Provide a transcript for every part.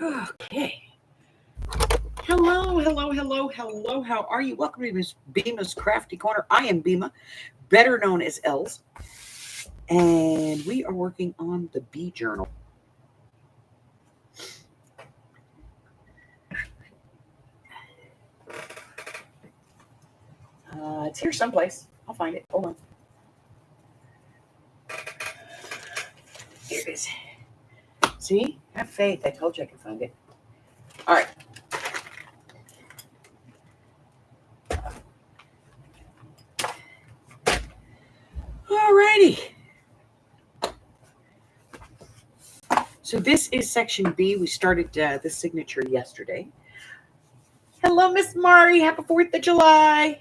Okay. Hello. How are you? Welcome to Miss Bima's Crafty Corner. I am Bima, better known as Els, and we are working on the Bee Journal. It's here someplace. I'll find it. Hold on. Here it is. See? Have faith. I told you I could find it. All right. Alrighty. So this is section B. We started the signature yesterday. Hello, Miss Mari. Happy 4th of July.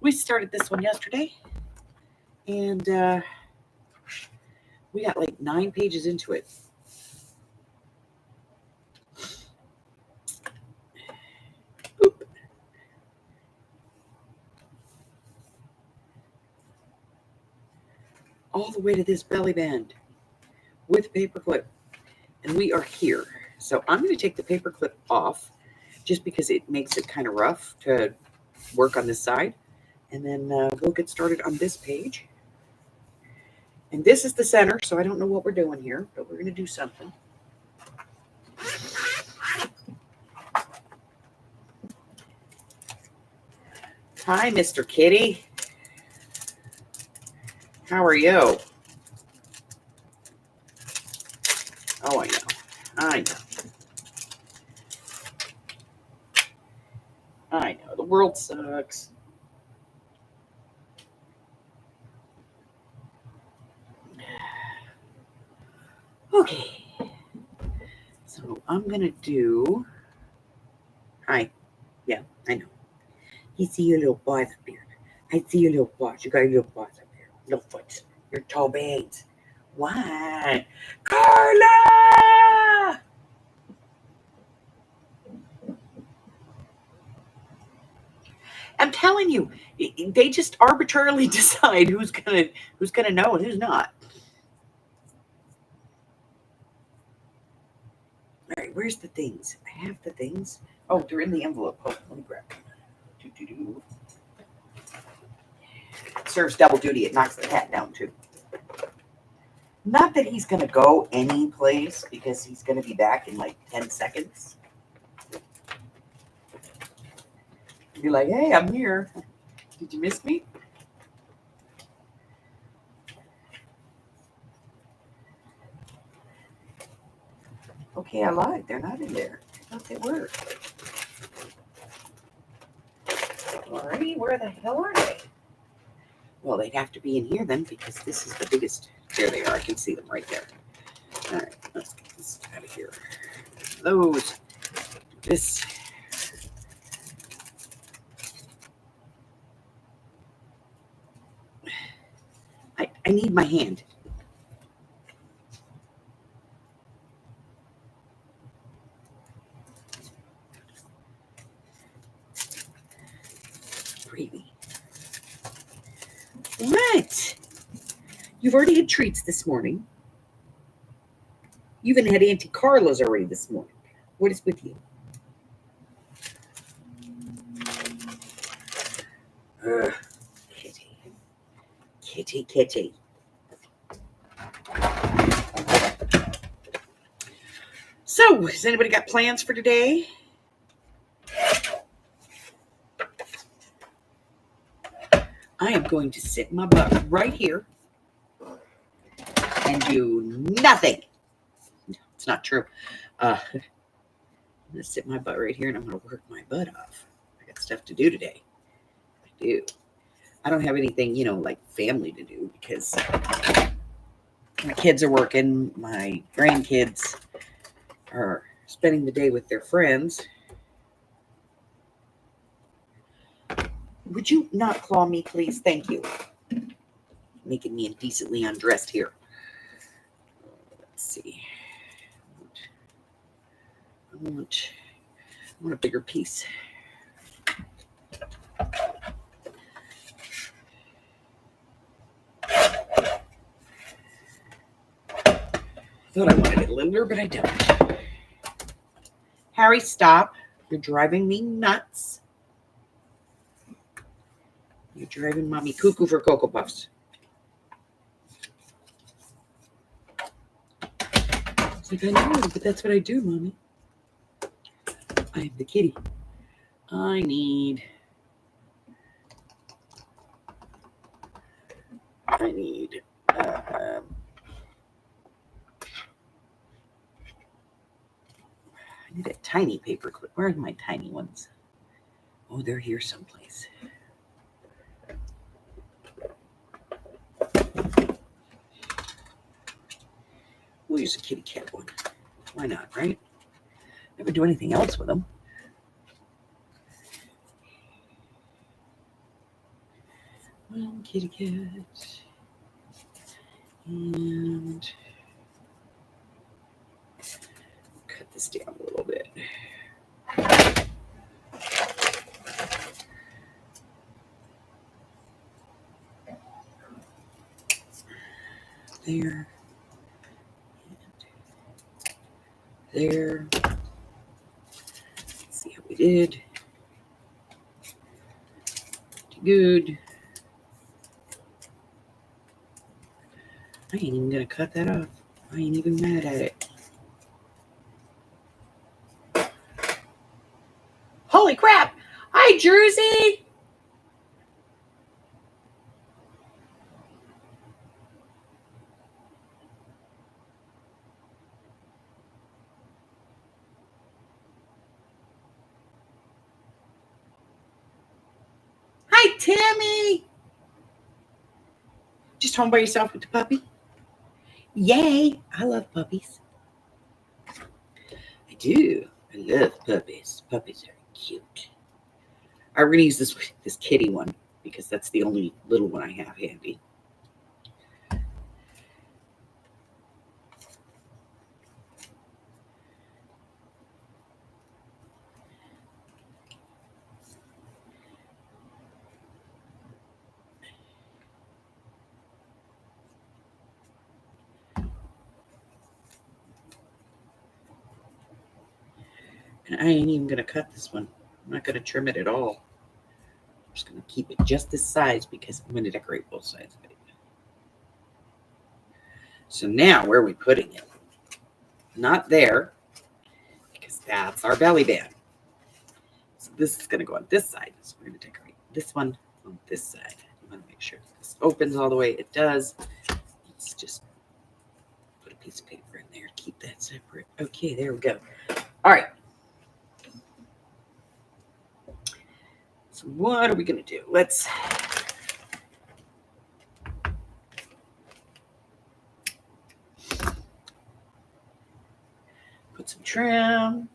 We started this one yesterday. And we got like 9 pages into it. Boop. All the way to this belly band with paperclip. And we are here. So I'm going to take the paperclip off just because it makes it kind of rough to work on this side. And then we'll get started on this page. And this is the center, so I don't know what we're doing here, but we're going to do something. Hi, Mr. Kitty. How are you? Oh, I know. The world sucks. Okay. So I'm going to do... Hi. Yeah, I know. You see your little paws up here. I see your little paws. You got your little paws up here. Little foot. Your toe bangs. Why? Carla! I'm telling you, they just arbitrarily decide who's gonna know and who's not. All right, where's the things? I have the things. Oh, they're in the envelope. Oh, let me grab them. It serves double duty. It knocks the cat down too. Not that he's gonna go any place because he's gonna be back in like 10 seconds. Be like, hey, I'm here. Did you miss me? Okay, I lied. They're not in there. I thought they were. Alrighty, where the hell are they? Well, they'd have to be in here then because this is the biggest. There they are. I can see them right there. All right, let's get this out of here. Those. This. I need my hand. Gravy. What? You've already had treats this morning. You even had Auntie Carla's already this morning. What is with you? Ugh. Kitty. So, has anybody got plans for today? I am going to sit my butt right here and do nothing. It's not true. I'm going to sit my butt right here and I'm going to work my butt off. I got stuff to do today. I do. I don't have anything, like family to do because my kids are working. My grandkids are spending the day with their friends. Would you not claw me, please? Thank you. Making me indecently undressed here. Let's see. I want a bigger piece. Thought I wanted it littler, but I don't. Harry, stop. You're driving me nuts. You're driving mommy cuckoo for Cocoa Puffs. It's like, I know, but that's what I do, mommy. I am the kitty. I need a tiny paper clip. Where are my tiny ones? Oh, they're here someplace. We'll use a kitty cat one. Why not, right? Never do anything else with them. One kitty cat. And cut this down a little bit. There. There. Let's see how we did. Good. I ain't even gonna cut that off. I ain't even mad at it. Holy crap! Hi, Jersey! Hi, Tammy! Just home by yourself with the puppy? Yay! I love puppies. I do. I love puppies. Puppies are cute. I'm going to use this kitty one because that's the only little one I have handy. And I ain't even going to cut this one. I'm not going to trim it at all. I'm just going to keep it just this size because I'm going to decorate both sides of it. So now, where are we putting it? Not there, because that's our belly band. So this is going to go on this side. So we're going to decorate this one on this side. I'm going to make sure this opens all the way. It does. Let's just put a piece of paper in there. Keep that separate. Okay, there we go. All right. So what are we going to do? Let's put some trim.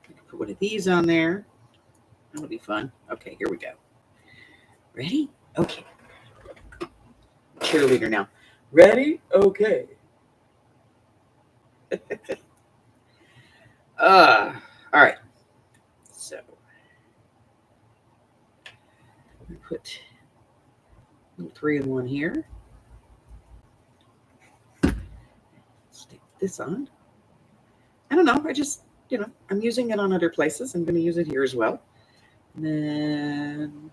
We can put one of these on there. That'll be fun. Okay, here we go. Ready? Okay. Cheerleader now. Ready? Okay. All right. So we put 3-in-1 here. Stick this on. I don't know. I just, I'm using it on other places. I'm going to use it here as well. And then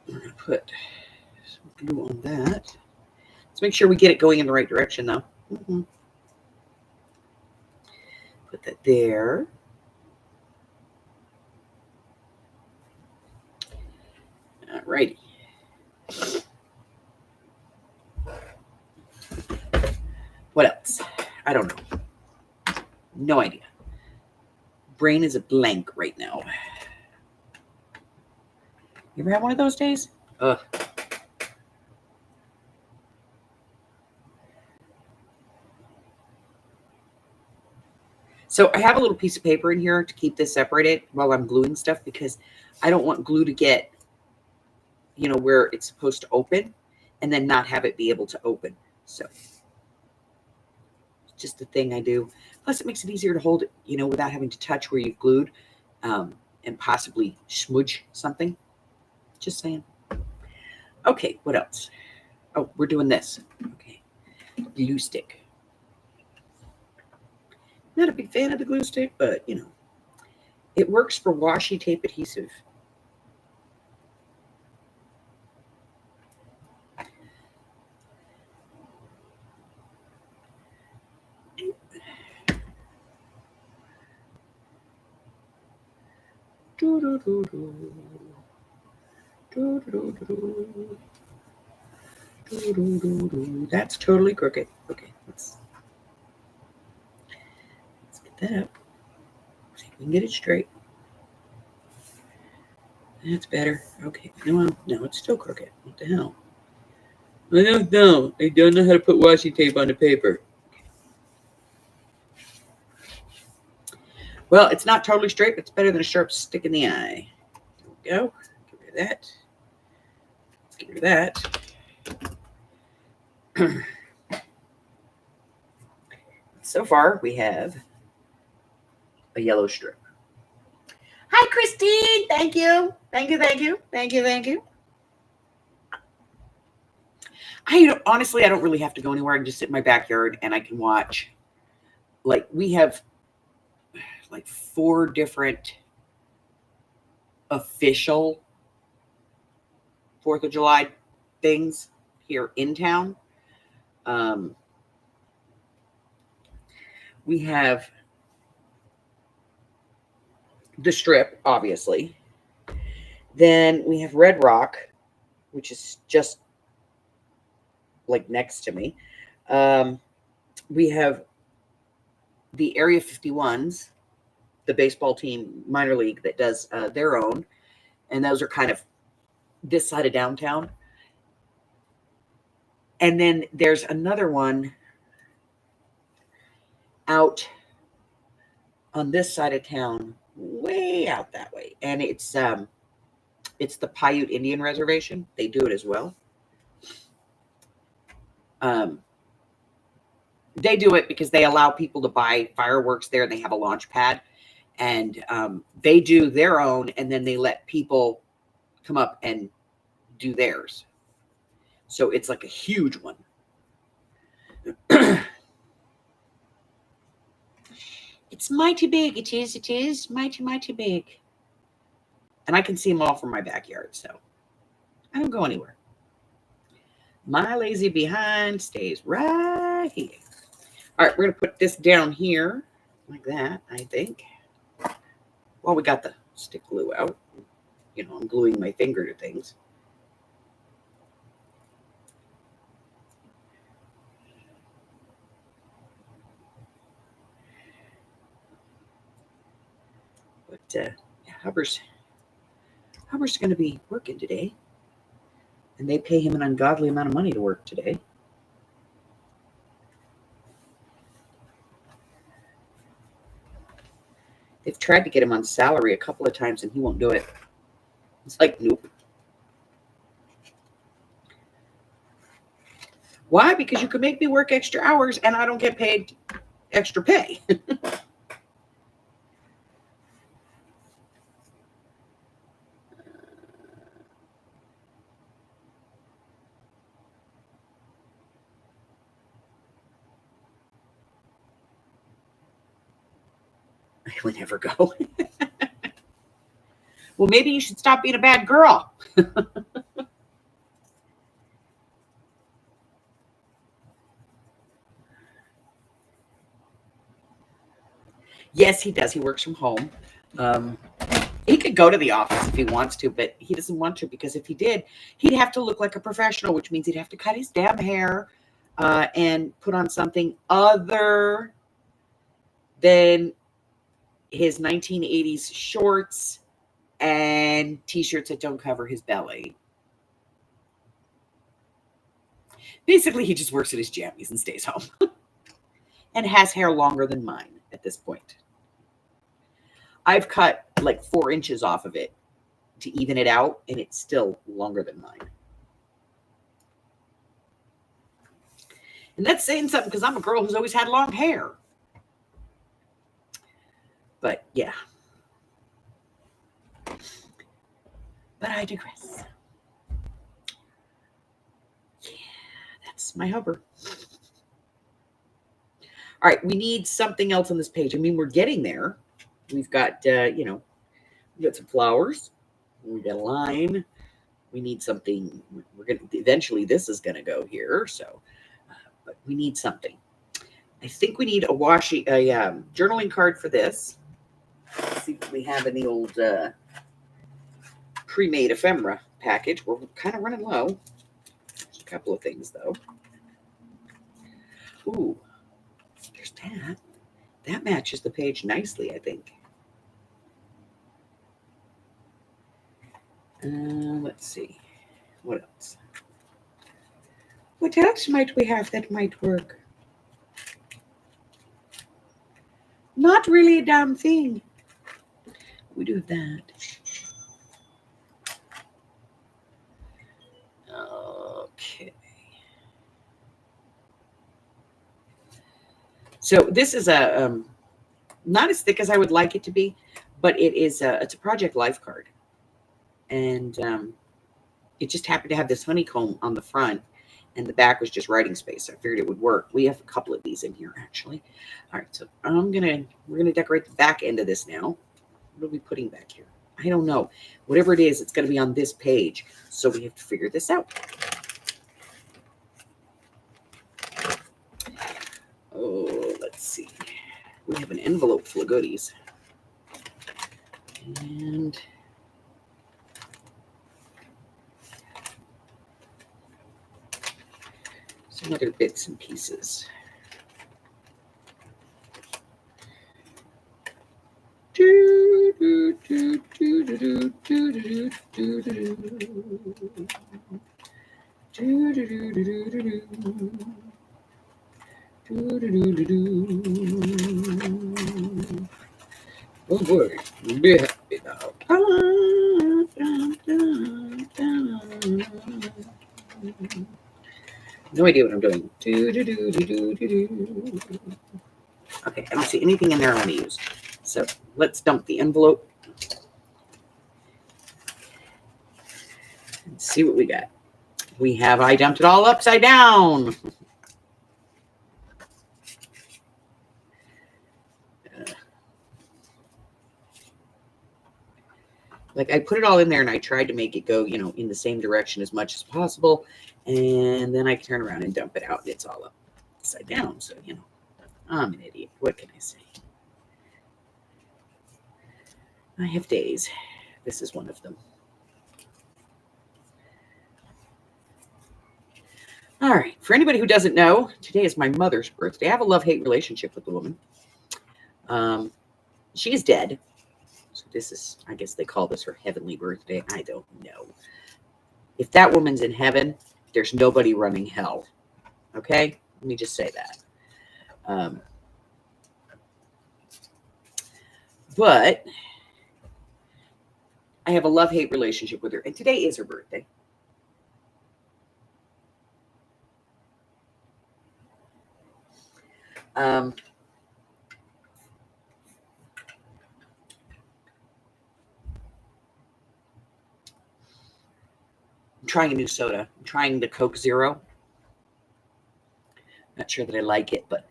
we're going to put some glue on that. Let's make sure we get it going in the right direction, though. Put that there. All righty. What else? I don't know. No idea. Brain is a blank right now. You ever have one of those days? Ugh. So I have a little piece of paper in here to keep this separated while I'm gluing stuff because I don't want glue to get, where it's supposed to open and then not have it be able to open. So it's just the thing I do. Plus it makes it easier to hold it, without having to touch where you've glued and possibly smudge something. Just saying. Okay, what else? Oh, we're doing this. Okay, glue stick. Not a big fan of the glue stick, but you know, it works for washi tape adhesive. That's totally crooked. Okay, let's get that up. See if we can get it straight. That's better. Okay. No, it's still crooked. What the hell? I don't know. I don't know how to put washi tape on the paper. Well, it's not totally straight, but it's better than a sharp stick in the eye. There we go. Get rid of that. Let's get rid of that. So far, we have a yellow strip. Hi, Christine. Thank you. Thank you. Thank you. Thank you. Thank you. Honestly, I don't really have to go anywhere. I can just sit in my backyard and I can watch. Like, we have like 4 different official 4th of July things here in town. We have the Strip, obviously. Then we have Red Rock, which is just like next to me. We have the Area 51s, the baseball team minor league that does their own. And those are kind of this side of downtown. And then there's another one out on this side of town, way out that way. And it's the Paiute Indian Reservation. They do it as well. They do it because they allow people to buy fireworks there. They have a launch pad, and they do their own, and then they let people come up and do theirs. So it's like a huge one. It's mighty big. It is mighty big. And I can see them all from my backyard, so I don't go anywhere. My lazy behind stays right here. All right, we're going to put this down here like that, I think. Well, we got the stick glue out. You know, I'm gluing my finger to things. But yeah, Hubbard's going to be working today. And they pay him an ungodly amount of money to work today. They've tried to get him on salary a couple of times and he won't do it. It's like, nope. Why? Because you could make me work extra hours and I don't get paid extra pay. I would never go. Well, maybe you should stop being a bad girl. Yes, he does. He works from home. He could go to the office if he wants to, but he doesn't want to because if he did, he'd have to look like a professional, which means he'd have to cut his damn hair and put on something other than his 1980s shorts and t-shirts that don't cover his belly. Basically, he just works at his jammies and stays home and has hair longer than mine at this point. I've cut like 4 inches off of it to even it out, and it's still longer than mine. And that's saying something because I'm a girl who's always had long hair. But yeah. But I digress. That's my hover. All right, we need something else on this page. I mean, we're getting there. We've got, we've got some flowers. We've got a line. We need something. We're going to, eventually this is going to go here. So, but we need something. I think we need a journaling card for this. Let's see what we have in the old pre-made ephemera package. We're kind of running low. There's a couple of things though. Ooh, there's that. That matches the page nicely, I think. Let's see. What else? What else might we have that might work? Not really a damn thing. We do have that. Okay. So this is a not as thick as I would like it to be, but it's a Project Life card. And it just happened to have this honeycomb on the front, and the back was just writing space. I figured it would work. We have a couple of these in here, actually. All right, so we're gonna decorate the back end of this now. What are we putting back here? I don't know. Whatever it is, it's going to be on this page. So we have to figure this out. Oh, let's see. We have an envelope full of goodies. And some other bits and pieces. Oh boy, be happy now. No idea what I'm doing. Okay, I don't see anything in there I want to use. So let's dump the envelope and see what we got. I dumped it all upside down. Like I put it all in there and I tried to make it go, in the same direction as much as possible. And then I turn around and dump it out and it's all upside down. So, I'm an idiot. What can I say? I have days. This is one of them. All right. For anybody who doesn't know, today is my mother's birthday. I have a love-hate relationship with the woman. She is dead. So this is, I guess they call this her heavenly birthday. I don't know. If that woman's in heaven, there's nobody running hell. Okay? Let me just say that. But I have a love-hate relationship with her. And today is her birthday. I'm trying a new soda. I'm trying the Coke Zero. Not sure that I like it, but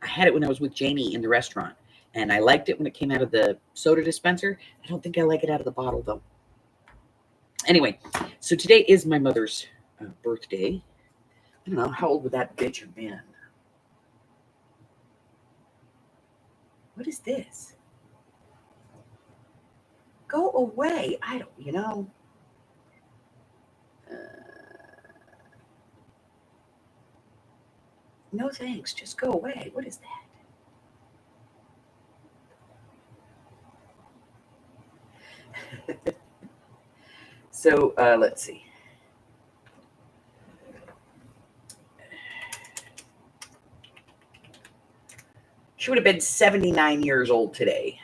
I had it when I was with Janie in the restaurant. And I liked it when it came out of the soda dispenser. I don't think I like it out of the bottle, though. Anyway, so today is my mother's birthday. I don't know, how old would that bitch have been? What is this? Go away. I don't, no thanks. Just go away. What is that? So let's see. She would have been 79 years old today.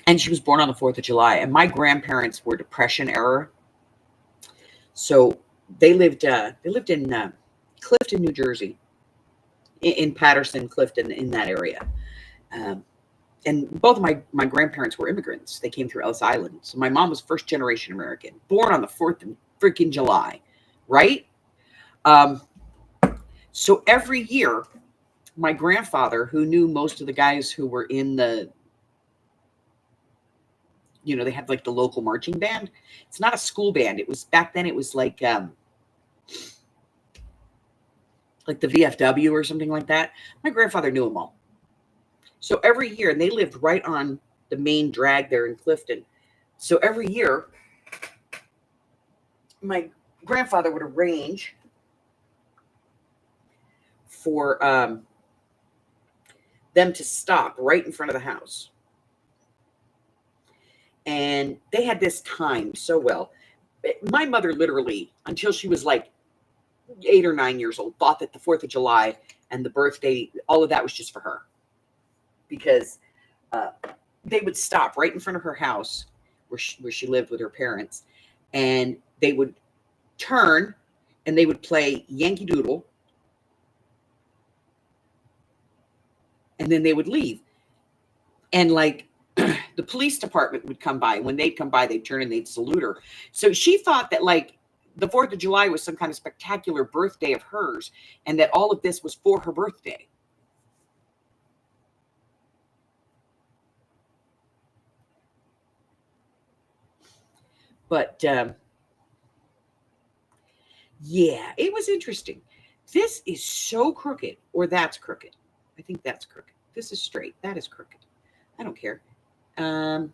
And she was born on the 4th of July. And my grandparents were Depression era. So they lived in Clifton, New Jersey. in Patterson, Clifton, in that area. And both of my grandparents were immigrants. They came through Ellis Island. So my mom was first generation American, born on the 4th of freaking July, right? So every year, my grandfather, who knew most of the guys who were in the, they had like the local marching band. It's not a school band. It was back then. It was like the VFW or something like that. My grandfather knew them all. So every year, and they lived right on the main drag there in Clifton. So every year, my grandfather would arrange for them to stop right in front of the house. And they had this timed so well. My mother literally, until she was like 8 or 9 years old, thought that the 4th of July and the birthday, all of that was just for her. Because they would stop right in front of her house where she lived with her parents. And they would turn and they would play Yankee Doodle. And then they would leave. And like the police department would come by. When they'd come by, they'd turn and they'd salute her. So she thought that like the 4th of July was some kind of spectacular birthday of hers and that all of this was for her birthday. But yeah, it was interesting. This is so crooked, or that's crooked. I think that's crooked. This is straight. That is crooked. I don't care. I'm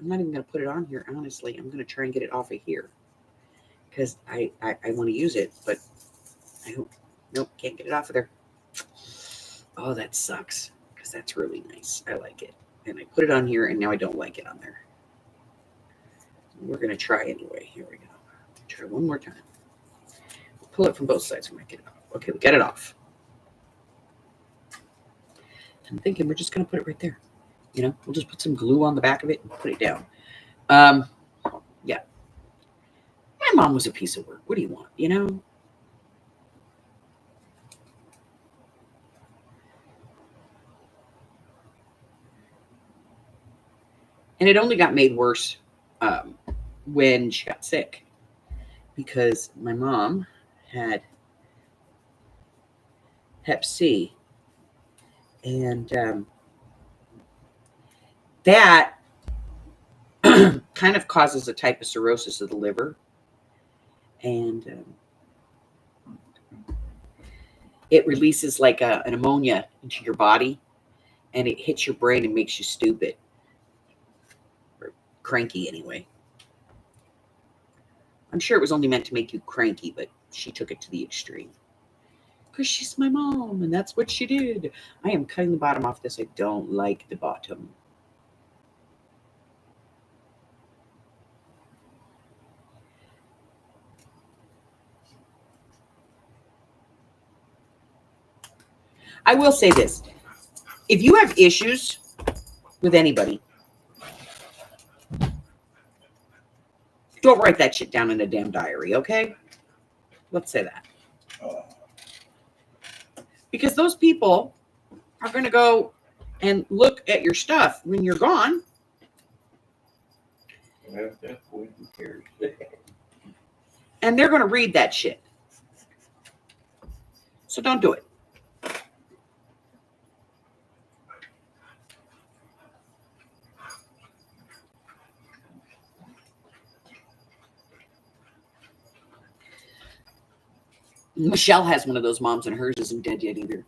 not even going to put it on here, honestly. I'm going to try and get it off of here because I want to use it, but I don't. Nope, can't get it off of there. Oh, that sucks because that's really nice. I like it. And I put it on here, and now I don't like it on there. We're going to try anyway. Here we go. Try one more time. Pull it from both sides. We might get it off. Okay, we got it off. I'm thinking we're just going to put it right there. We'll just put some glue on the back of it and put it down. Yeah. My mom was a piece of work. What do you want, And it only got made worse when she got sick because my mom had Hep C. And that kind of causes a type of cirrhosis of the liver. And it releases like an ammonia into your body. And it hits your brain and makes you stupid. Or cranky, anyway. I'm sure it was only meant to make you cranky, but she took it to the extreme. Because she's my mom, and that's what she did. I am cutting the bottom off this. I don't like the bottom. I will say this. If you have issues with anybody, don't write that shit down in a damn diary, okay? Let's say that. Because those people are going to go and look at your stuff when you're gone. And they're going to read that shit. So don't do it. Michelle has one of those moms, and hers isn't dead yet either.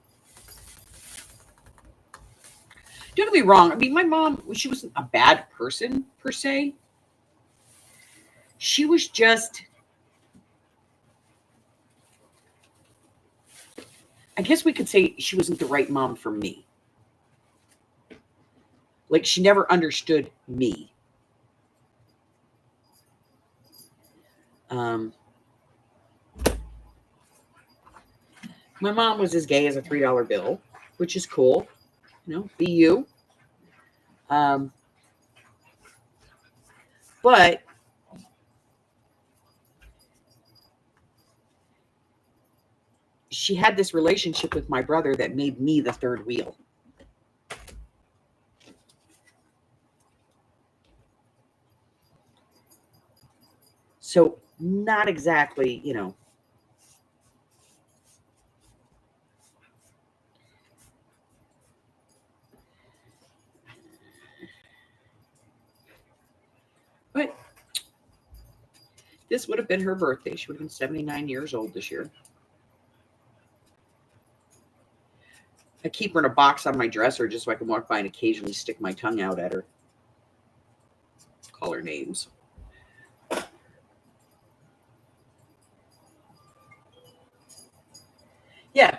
Don't get me wrong. I mean, my mom, she wasn't a bad person, per se. She was just, I guess we could say she wasn't the right mom for me. Like, she never understood me. My mom was as gay as a $3 bill, which is cool. Be you. But she had this relationship with my brother that made me the third wheel. So not exactly, you know. But this would have been her birthday. She would have been 79 years old this year. I keep her in a box on my dresser just so I can walk by and occasionally stick my tongue out at her. Call her names. Yeah.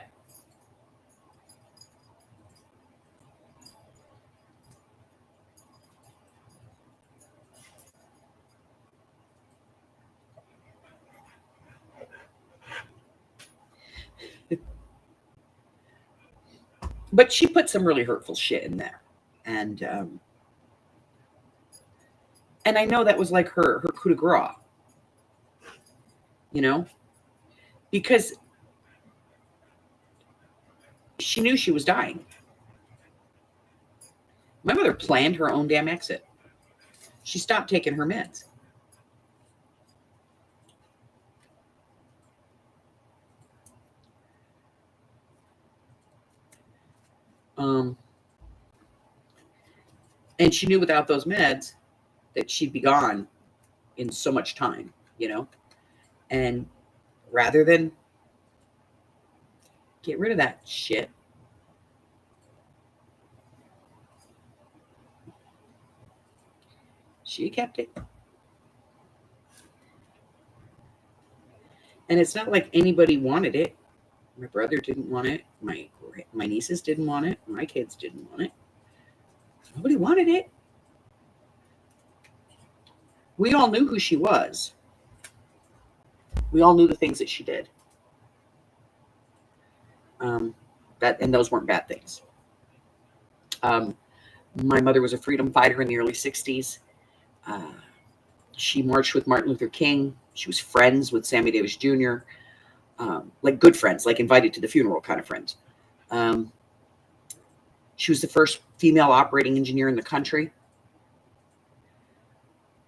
But she put some really hurtful shit in there. And I know that was like her coup de grace, you know, because she knew she was dying. My mother planned her own damn exit. She stopped taking her meds. And she knew without those meds that she'd be gone in so much time, you know? And rather than get rid of that shit, she kept it. And it's not like anybody wanted it. My brother didn't want it. My nieces didn't want it. My kids didn't want it. Nobody wanted it. We all knew who she was. We all knew the things that she did. And those weren't bad things. My mother was a freedom fighter in the early 60s. She marched with Martin Luther King. She was friends with Sammy Davis Jr., like good friends, like invited to the funeral kind of friends. She was the first female operating engineer in the country.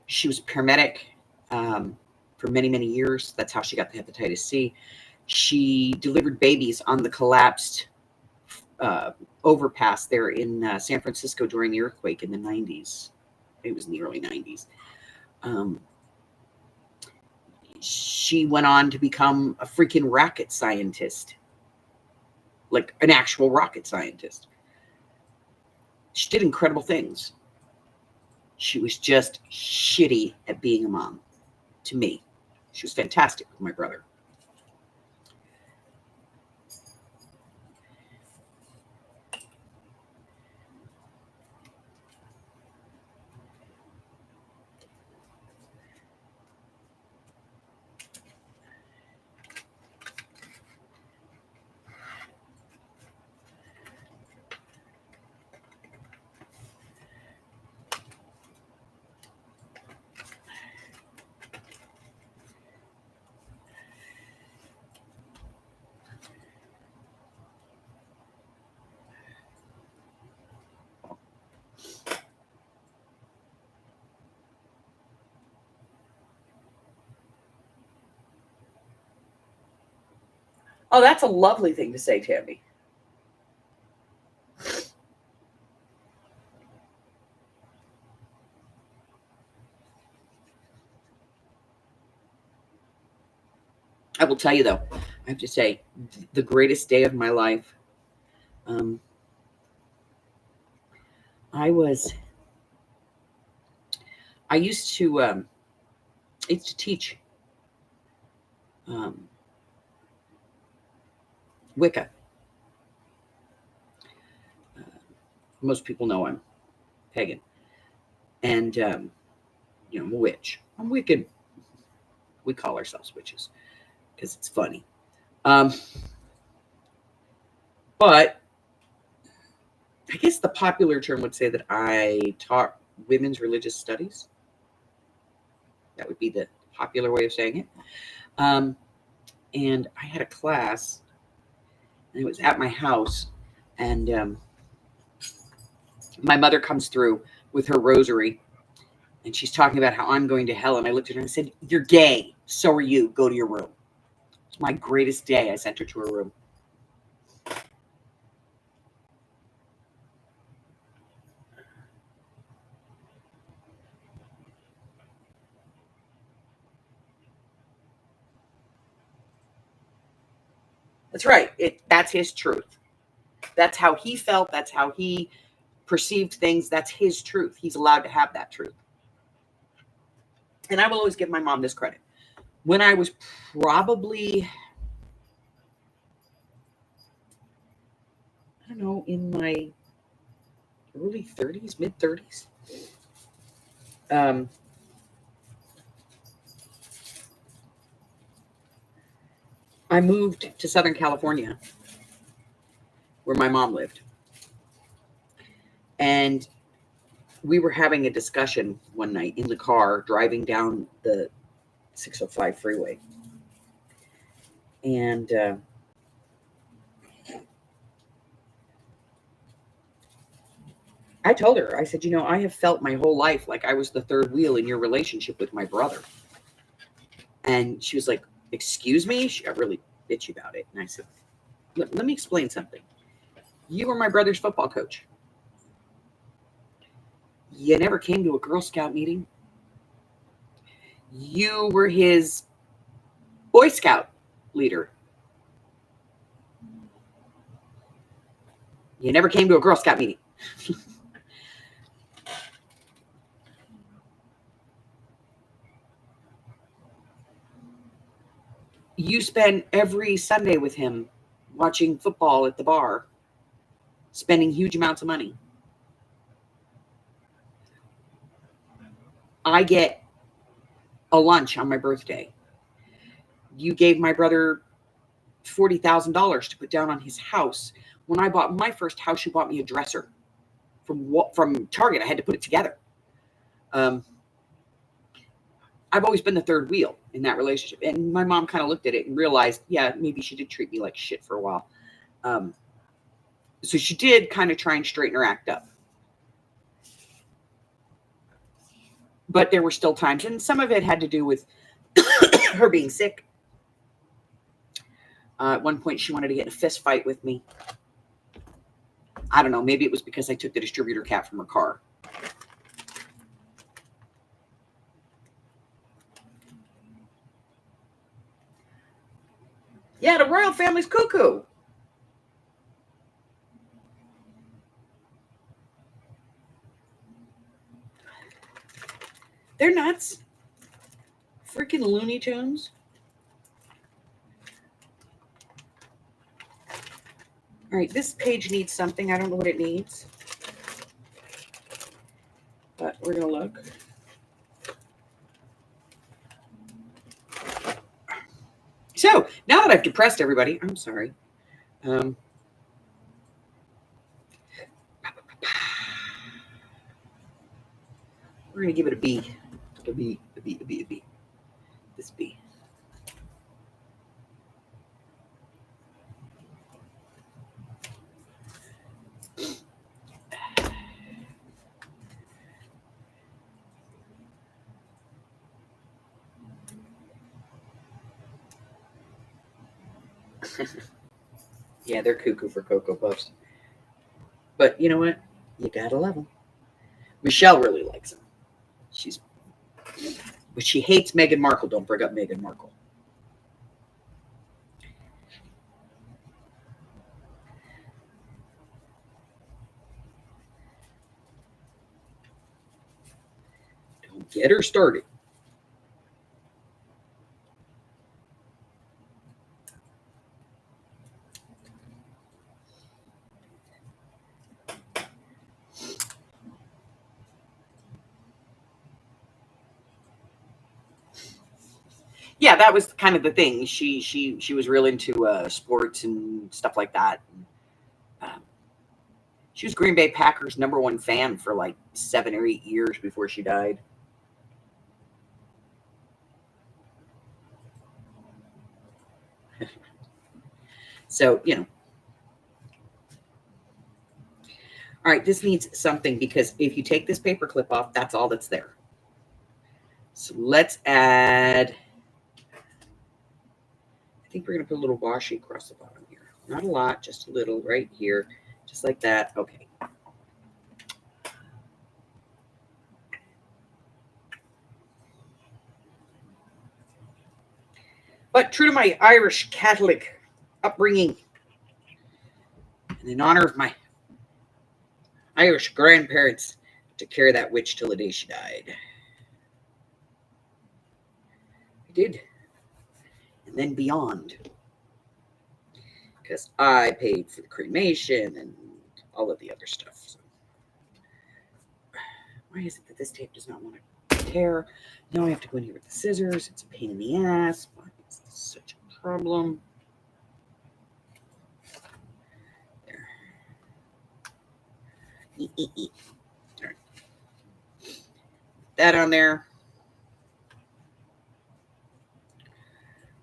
She was a paramedic for many, many years. That's how she got the hepatitis C. She delivered babies on the collapsed overpass there in San Francisco during the earthquake in the 90s. It was in the early 90s. She went on to become a freaking rocket scientist, like an actual rocket scientist. She did incredible things. She was just shitty at being a mom to me. She was fantastic with my brother. Oh, that's a lovely thing to say, Tammy. I will tell you, though, I have to say, the greatest day of my life, I used to teach Wicca. Most people know I'm pagan. And, I'm a witch. I'm Wiccan. We call ourselves witches because it's funny. But I guess the popular term would say that I taught women's religious studies. That would be the popular way of saying it. And I had a class And it was at my house. And my mother comes through with her rosary. And she's talking about how I'm going to hell. And I looked at her and I said, "You're gay. So are you. Go to your room." It's my greatest day. I sent her to her room. That's right. That's his truth. That's how he felt. That's how he perceived things. That's his truth. He's allowed to have that truth. And I will always give my mom this credit. When I was probably, I don't know, in my early 30s, mid 30s, I moved to Southern California where my mom lived. And we were having a discussion one night in the car driving down the 605 freeway. And I told her, I said, I have felt my whole life like I was the third wheel in your relationship with my brother. And she was like, "Excuse me?" She got really bitchy about it. And I said, let me explain something. You were my brother's football coach. You never came to a Girl Scout meeting. You were his Boy Scout leader. You never came to a Girl Scout meeting. You spend every Sunday with him watching football at the bar, spending huge amounts of money. I get a lunch on my birthday. You gave my brother $40,000 to put down on his house. When I bought my first house, you bought me a dresser from Target. I had to put it together. I've always been the third wheel in that relationship. And my mom kind of looked at it and realized, yeah, maybe she did treat me like shit for a while. So she did kind of try and straighten her act up. But there were still times, and some of it had to do with her being sick. At one point, she wanted to get in a fist fight with me. I don't know. Maybe it was because I took the distributor cap from her car. Yeah, the royal family's cuckoo. They're nuts. Freaking Looney Tunes. All right, this page needs something. I don't know what it needs. But we're going to look. So, now that I've depressed everybody, I'm sorry. We're going to give it a B. A B, a B, a B, a B. This B. Yeah, they're cuckoo for Cocoa Puffs. But you know what? You gotta love them. Michelle really likes them. But she hates Meghan Markle. Don't bring up Meghan Markle. Don't get her started. Yeah, that was kind of the thing. She was real into sports and stuff like that. She was Green Bay Packers #1 fan for like 7 or 8 years before she died. So, All right, this needs something because if you take this paper clip off, that's all that's there. So let's add, I think we're going to put a little washi across the bottom here. Not a lot, just a little right here, just like that. Okay. But true to my Irish Catholic upbringing, and in honor of my Irish grandparents, to carry that witch till the day she died. I did. And then beyond. Because I paid for the cremation and all of the other stuff. So. Why is it that this tape does not want to tear? Now I have to go in here with the scissors. It's a pain in the ass. Why is this such a problem? There. All right. That on there.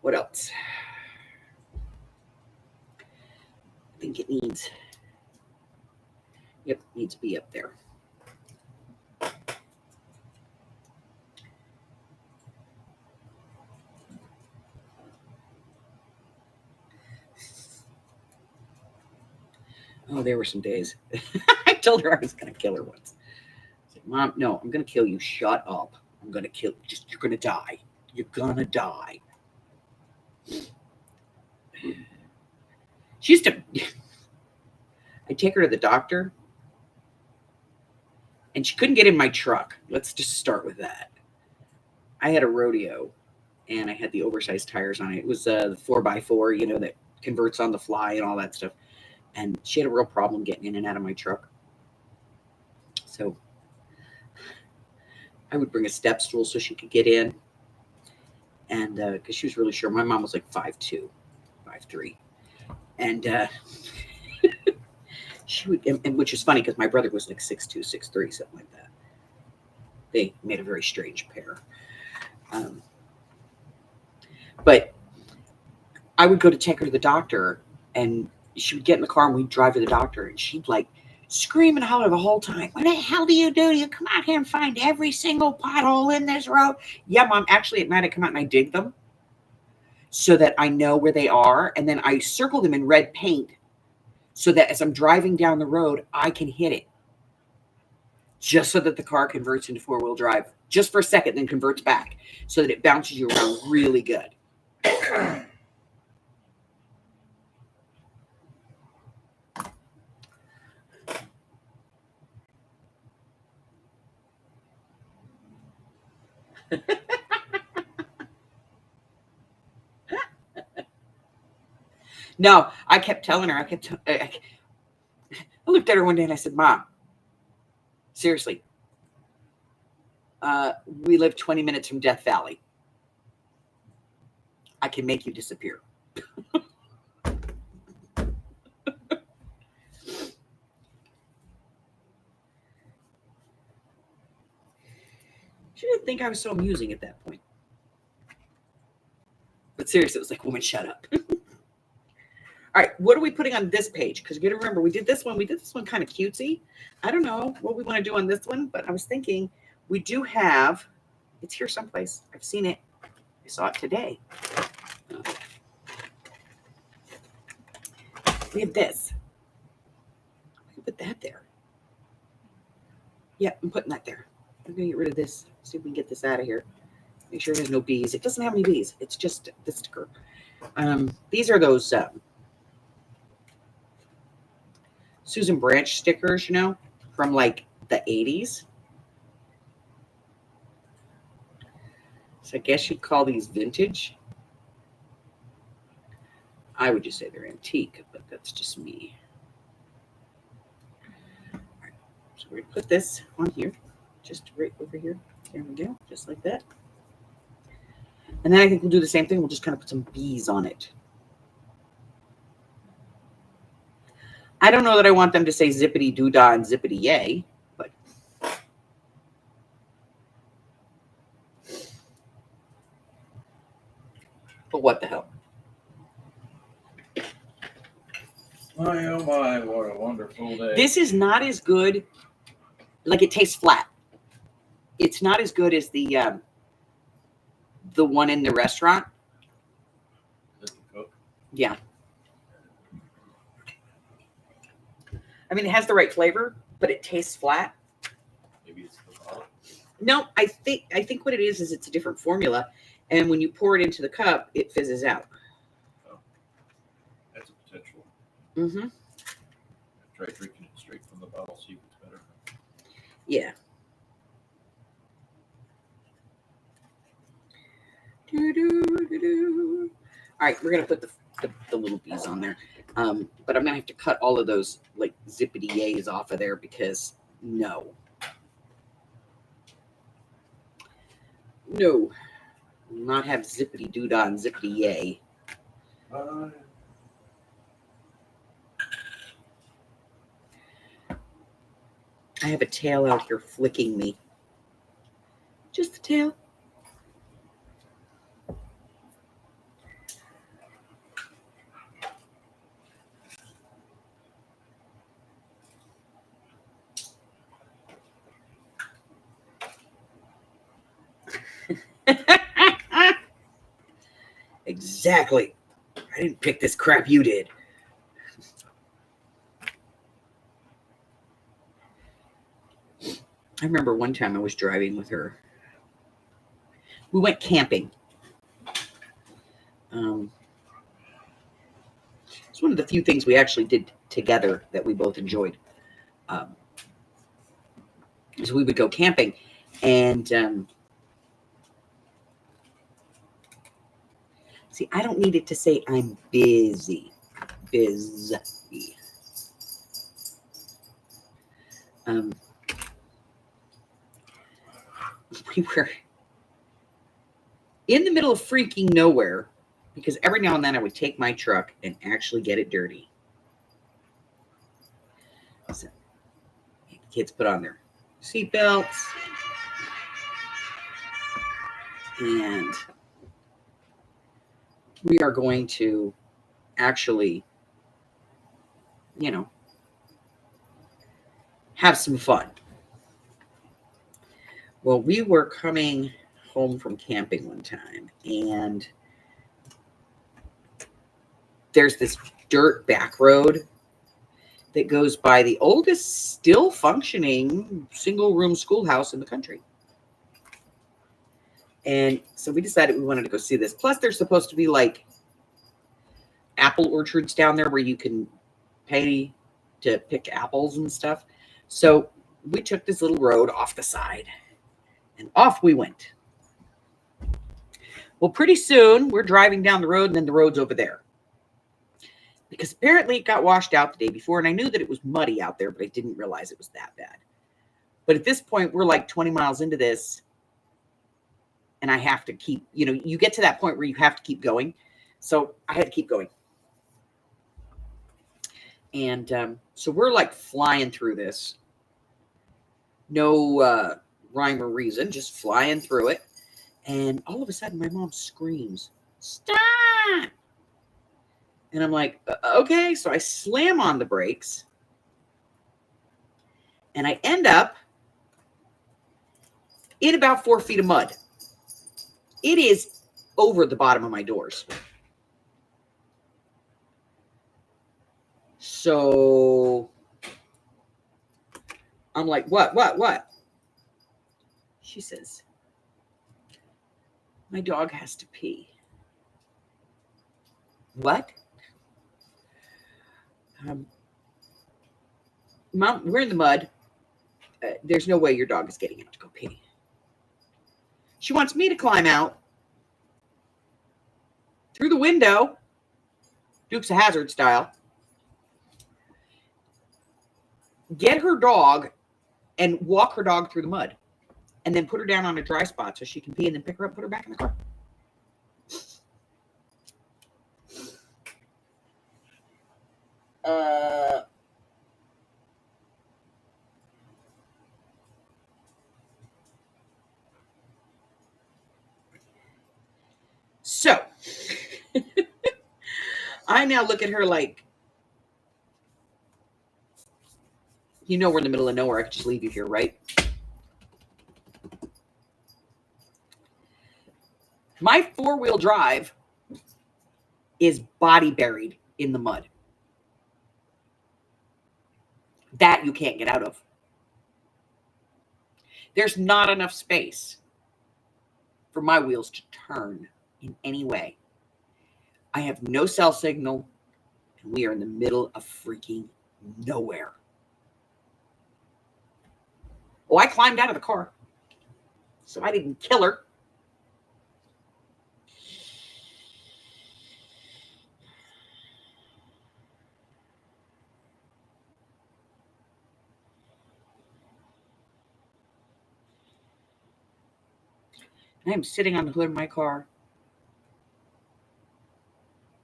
What else? I think it needs, yep, needs to be up there. Oh, there were some days. I told her I was going to kill her once. I said, Mom, no, I'm going to kill you. Shut up. I'm going to kill you. Just, you're going to die. You're going to die. She used to, I'd take her to the doctor, and she couldn't get in my truck. Let's just start with that. I had a rodeo, and I had the oversized tires on it. It was the 4x4, you know, that converts on the fly and all that stuff. And she had a real problem getting in and out of my truck. So I would bring a step stool so she could get in. And because she was really short. My mom was like 5'2", 5'3". And she would, and which is funny because my brother was like 6'2", 6'3", something like that. They made a very strange pair. But I would go to take her to the doctor, and she would get in the car and we'd drive to the doctor, and she'd like scream and holler the whole time. What the hell do? You come out here and find every single pothole in this road? Yeah, Mom, actually at night I come out and I dig them so that I know where they are. And then I circle them in red paint so that as I'm driving down the road, I can hit it. Just so that the car converts into 4-wheel drive just for a second, then converts back so that it bounces you around really good. No, I kept telling her, I looked at her one day and I said, Mom, seriously, we live 20 minutes from Death Valley. I can make you disappear. She didn't think I was so amusing at that point. But seriously, it was like, woman, shut up. All right, what are we putting on this page? Because you got to remember, we did this one kind of cutesy. I don't know what we want to do on this one, but I was thinking we do have, it's here someplace. I've seen it. I saw it today. We have this. I can put that there. Yeah, I'm putting that there. I'm going to get rid of this. See if we can get this out of here. Make sure there's no bees. It doesn't have any bees. It's just the sticker. These are those Susan Branch stickers, you know, from like the 80s. So I guess you'd call these vintage. I would just say they're antique, but that's just me. All right, so we're going to put this on here, just right over here. There we go, just like that. And then I think we'll do the same thing. We'll just kind of put some bees on it. I don't know that I want them to say zippity doo-dah and zippity yay, but what the hell? My, oh my, what a wonderful day. This is not as good. Like, it tastes flat. It's not as good as the one in the restaurant. Is it the Coke? Yeah. I mean, it has the right flavor, but it tastes flat. Maybe it's the bottle. No, I think what it is it's a different formula, and when you pour it into the cup, it fizzes out. Oh. That's a potential. Mm-hmm. Try drinking it straight from the bottle, see if it's better. Yeah. Doo-doo-doo-doo. All right, we're gonna put the little bees on there, but I'm gonna have to cut all of those like zippity yays off of there because no, will not have zippity doodah and zippity yay. I have a tail out here flicking me. Just the tail. Exactly. I didn't pick this crap, you did. I remember one time I was driving with her. We went camping. It's one of the few things we actually did together that we both enjoyed. So we would go camping, and see, I don't need it to say I'm busy. Busy. We were in the middle of freaking nowhere because every now and then I would take my truck and actually get it dirty. So, the kids put on their seatbelts, and we are going to actually, have some fun. Well, we were coming home from camping one time, and there's this dirt back road that goes by the oldest still functioning single room schoolhouse in the country. And so we decided we wanted to go see this. Plus, there's supposed to be like apple orchards down there where you can pay to pick apples and stuff. So we took this little road off the side, and off we went. Well, pretty soon we're driving down the road, and then the road's over there. Because apparently it got washed out the day before, and I knew that it was muddy out there, but I didn't realize it was that bad. But at this point, we're like 20 miles into this, and I have to keep, you get to that point where you have to keep going. So I had to keep going. And so we're like flying through this. No rhyme or reason, just flying through it. And all of a sudden, my mom screams, "Stop!" And I'm like, okay. So I slam on the brakes, and I end up in about 4 feet of mud. It is over the bottom of my doors. So I'm like, what? She says, my dog has to pee. What? Mom, we're in the mud. There's no way your dog is getting out to go pee. She wants me to climb out through the window, Dukes of Hazzard style, get her dog and walk her dog through the mud, and then put her down on a dry spot so she can pee, and then pick her up, put her back in the car. So I now look at her like, You know we're in the middle of nowhere. I could just leave you here, right? My 4-wheel drive is body buried in the mud. That you can't get out of. There's not enough space for my wheels to turn in any way. I have no cell signal, and we are in the middle of freaking nowhere. Oh, I climbed out of the car, so I didn't kill her. I am sitting on the hood of my car,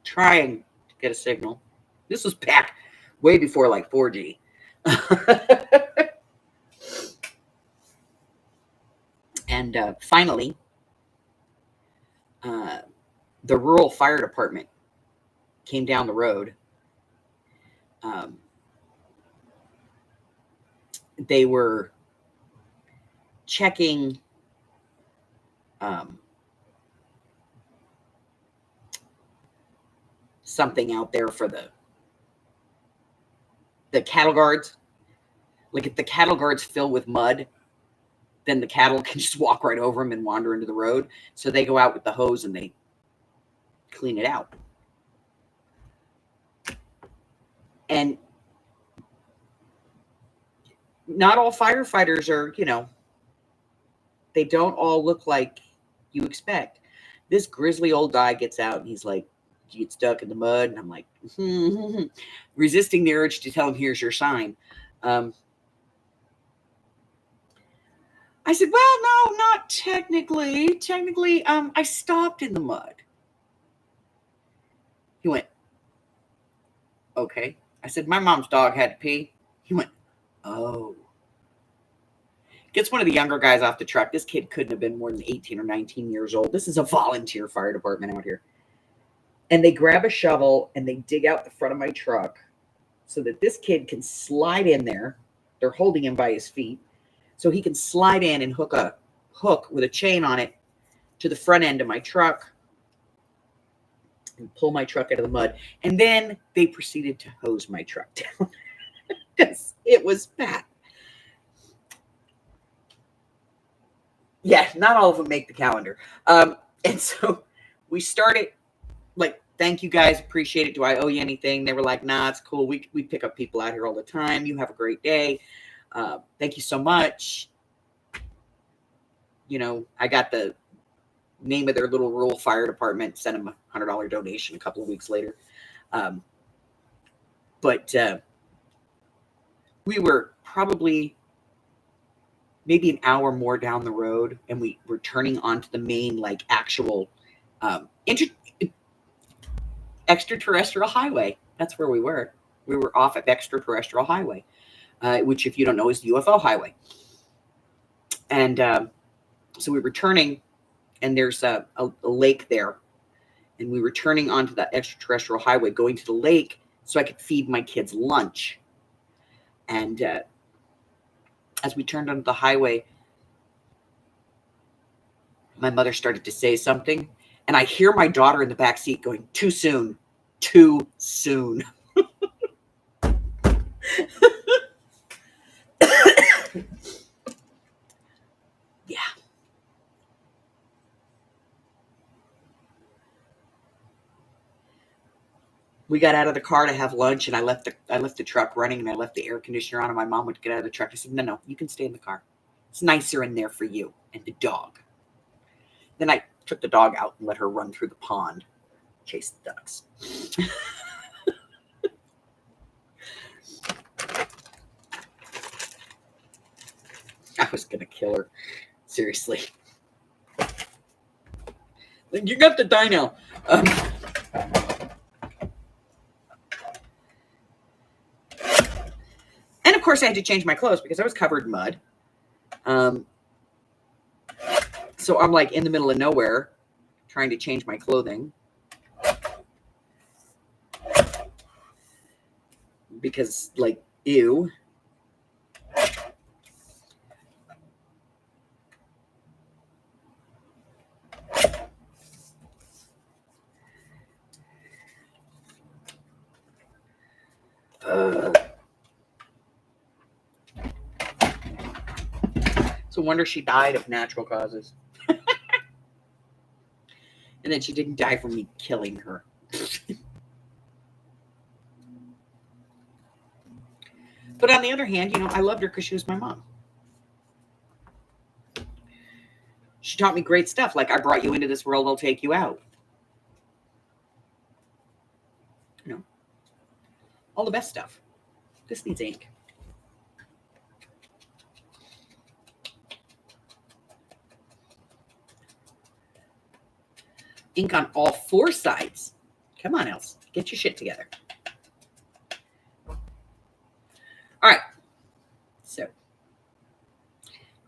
trying to get a signal. This was back way before like 4G. And finally, the rural fire department came down the road. They were checking something out there for the cattle guards. Like if the cattle guards fill with mud, then the cattle can just walk right over them and wander into the road. So they go out with the hose and they clean it out. And not all firefighters are, they don't all look like you expect. This grizzly old guy gets out and he's like, you get stuck in the mud. And I'm like, resisting the urge to tell him, here's your sign. I said, well, no, not technically. Technically, I stopped in the mud. He went, okay. I said, my mom's dog had to pee. He went, oh. Gets one of the younger guys off the truck. This kid couldn't have been more than 18 or 19 years old. This is a volunteer fire department out here. And they grab a shovel and they dig out the front of my truck so that this kid can slide in there. They're holding him by his feet. So he can slide in and hook a hook with a chain on it to the front end of my truck and pull my truck out of the mud. And then they proceeded to hose my truck down because it was fat. Yeah, not all of them make the calendar. And so we started like, thank you guys, appreciate it. Do I owe you anything? They were like, nah, it's cool. We pick up people out here all the time. You have a great day. Thank you so much. I got the name of their little rural fire department, sent them a $100 donation a couple of weeks later. But we were probably maybe an hour more down the road, and we were turning onto the main, like, actual extraterrestrial highway. That's where we were. We were off of extraterrestrial highway, which, if you don't know, is the UFO highway. And so we were turning, and there's a lake there, and we were turning onto that extraterrestrial highway, going to the lake so I could feed my kids lunch. And as we turned onto the highway, my mother started to say something, and I hear my daughter in the back seat going, too soon, too soon. Yeah. We got out of the car to have lunch, and I left the truck running, and I left the air conditioner on, and my mom went to get out of the truck. I said, no, you can stay in the car. It's nicer in there for you and the dog. Then I took the dog out and let her run through the pond, chase the ducks. I was going to kill her. Seriously. You got to die now. And of course I had to change my clothes because I was covered in mud. So I'm like in the middle of nowhere trying to change my clothing. Because, like, ew. It's a wonder she died of natural causes. And then she didn't die from me killing her. But on the other hand, I loved her because she was my mom. She taught me great stuff, like I brought you into this world, I'll take you out. All the best stuff. This needs ink. Ink on all 4 sides. Come on, Else. Get your shit together. All right. So,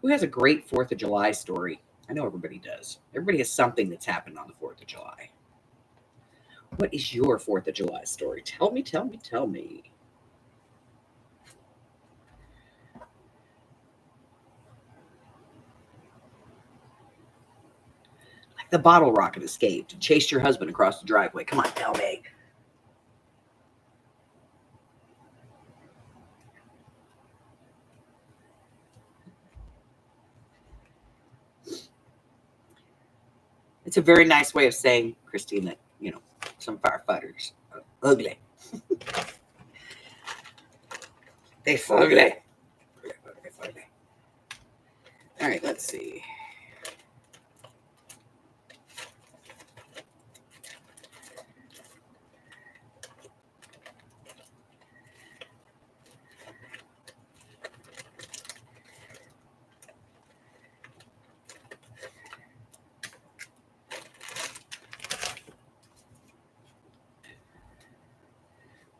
who has a great 4th of July story? I know everybody does. Everybody has something that's happened on the 4th of July. What is your 4th of July story? Tell me, tell me, tell me. Like the bottle rocket escaped and chased your husband across the driveway. Come on, tell me. It's a very nice way of saying, Christine, that, some firefighters are ugly. They fugly. All right, let's see.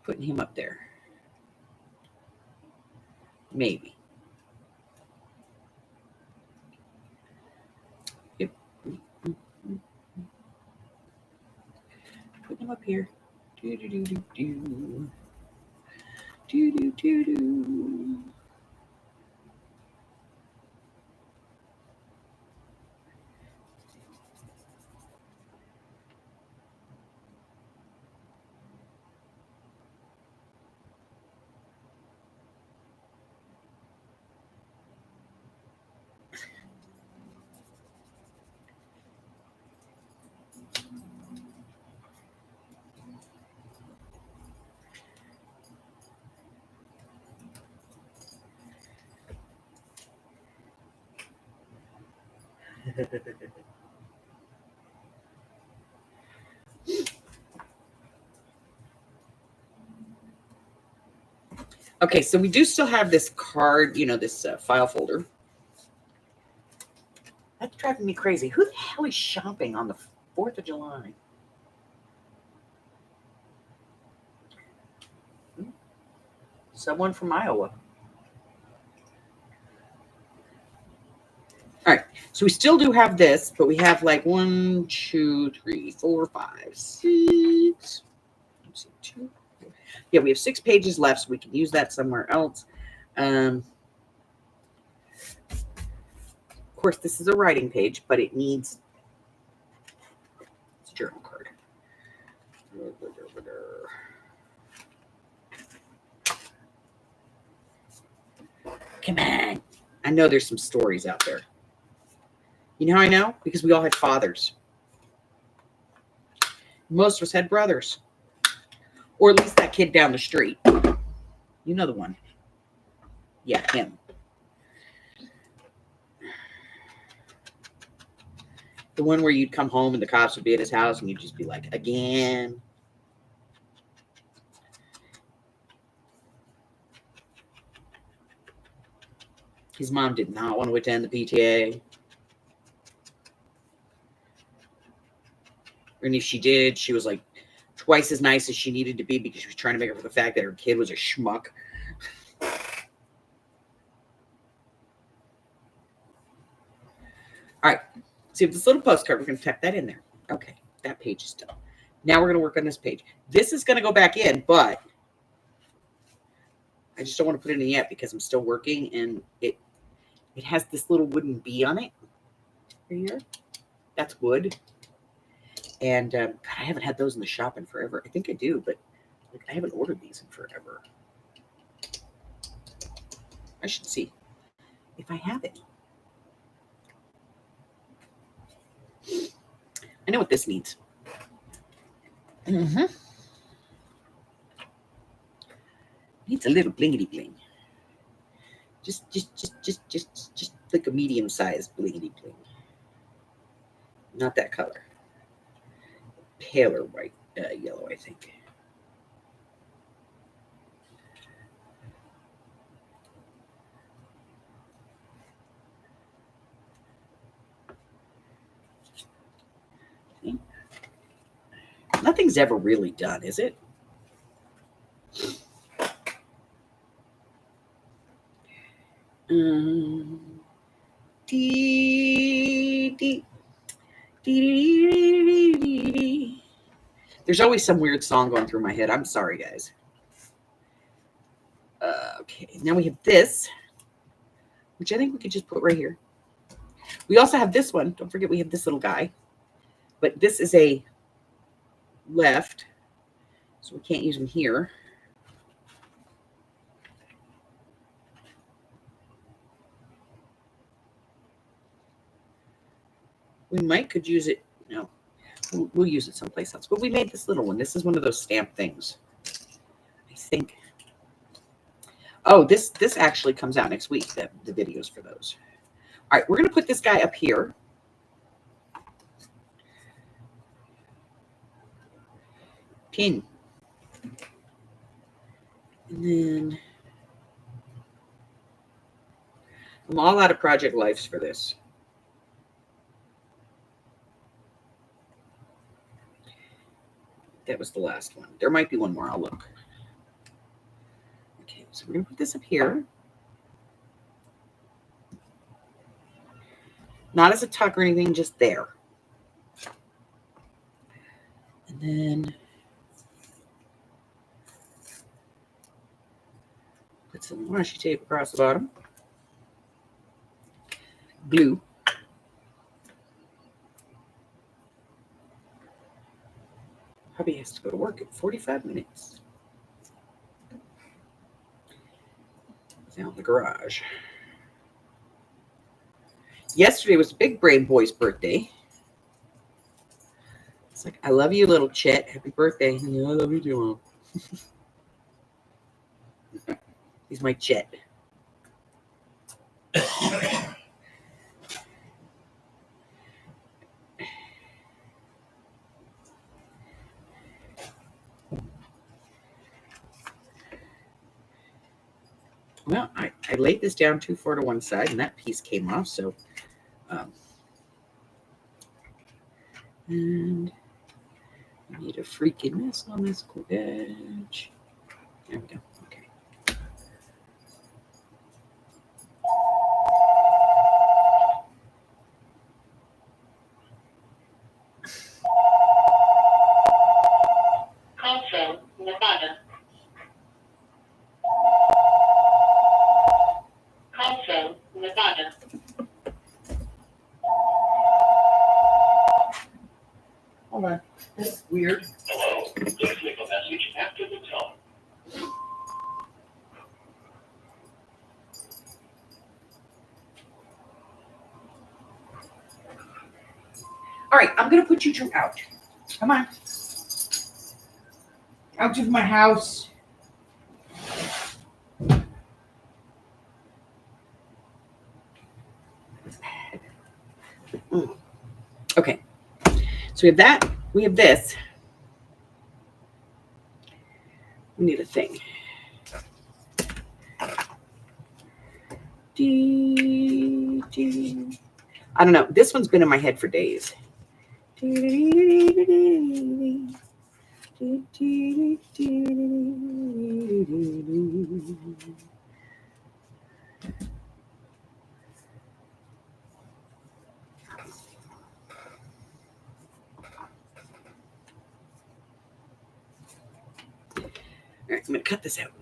Putting him up there. Maybe. Yep. Putting him up here. Do do do do do. Do do do do. Okay, so we do still have this card, this file folder. That's driving me crazy. Who the hell is shopping on the 4th of July? Someone from Iowa. All right, so we still do have this, but we have like 1, 2, 3, 4, 5, 6. Let's see, 2. Yeah, we have 6 pages left, so we can use that somewhere else. Of course, this is a writing page, but it needs. It's a journal card. Come on. I know there's some stories out there. You know how I know? Because we all had fathers. Most of us had brothers. Or at least that kid down the street. You know the one. Yeah, him. The one where you'd come home and the cops would be at his house and you'd just be like, again. His mom did not want to attend the PTA. And if she did, she was like twice as nice as she needed to be because she was trying to make up for the fact that her kid was a schmuck. All right. See, with this little postcard, we're going to tuck that in there. Okay, that page is done. Now we're going to work on this page. This is going to go back in, but I just don't want to put it in yet because I'm still working, and it has this little wooden bee on it right here. That's wood. And God, I haven't had those in the shop in forever. I think I do, but I haven't ordered these in forever. I should see if I have it. I know what this needs. Mm-hmm. Needs a little blingity bling. Just like a medium-sized blingity bling. Not that color. Paler white, yellow, I think. Nothing's ever really done, is it? There's always some weird song going through my head. I'm sorry, guys. Okay, now we have this, which I think we could just put right here. We also have this one. Don't forget we have this little guy. But this is a left, so we can't use them here. We could use it. No, we'll use it someplace else. But we made this little one. This is one of those stamp things, I think. Oh, this actually comes out next week, the videos for those. All right, we're going to put this guy up here. Pin. And then I'm all out of Project Lives for this. That was the last one. There might be one more. I'll look. Okay, so we're going to put this up here. Not as a tuck or anything, just there. And then put some washi tape across the bottom. Glue. Hubby has to go to work in 45 minutes. It's out in the garage. Yesterday was Big Brain Boy's birthday. It's like, I love you, little Chet. Happy birthday. Yeah, I love you too, Mom. He's my Chet. Well, I laid this down too far to one side, and that piece came off. So, and I need a freaking mess on this edge. There we go. Okay. Call from Nevada. Call from Nevada. Hold on. That's weird. Hello. Please leave a message after the tone. All right, I'm going to put you two out. Come on. Out of my house. Okay. So we have that. We have this. We need a thing. I don't know. This one's been in my head for days. All right, I'm going to cut this out.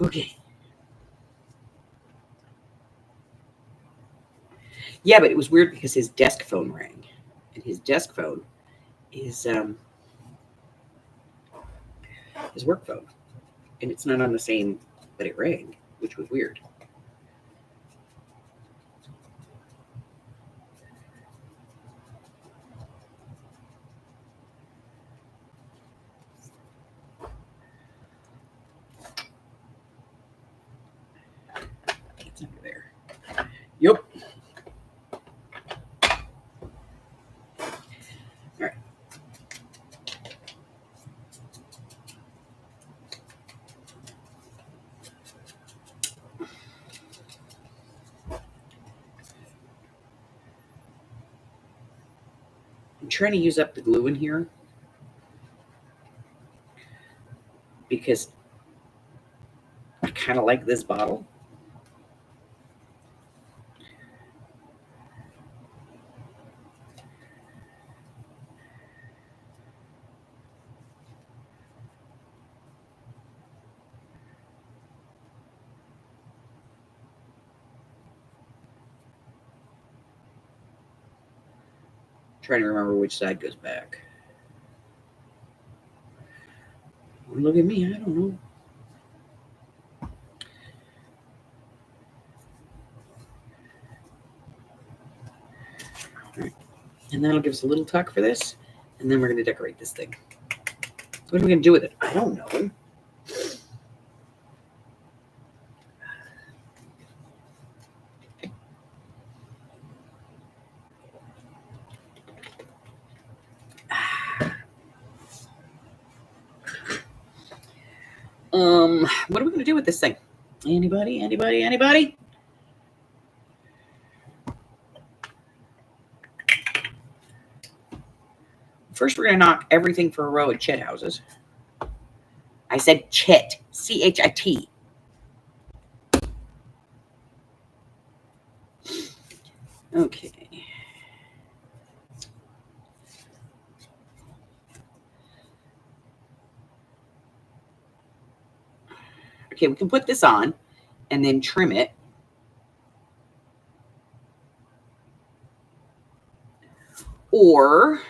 Okay. Yeah, but it was weird because his desk phone rang. And his desk phone is his work phone. And it's not on the same, but it rang, which was weird. It's under there. Yep. All right. I'm trying to use up the glue in here because I kind of like this bottle. Trying to remember which side goes back. Look at me, I don't know. All right. And that'll give us a little tuck for this. And then we're going to decorate this thing. What are we going to do with it? I don't know. What are we going to do with this thing? Anybody? Anybody? Anybody? First, we're going to knock everything for a row at Chet houses. I said Chet. C-H-I-T. Okay. Okay, we can put this on and then trim it. Or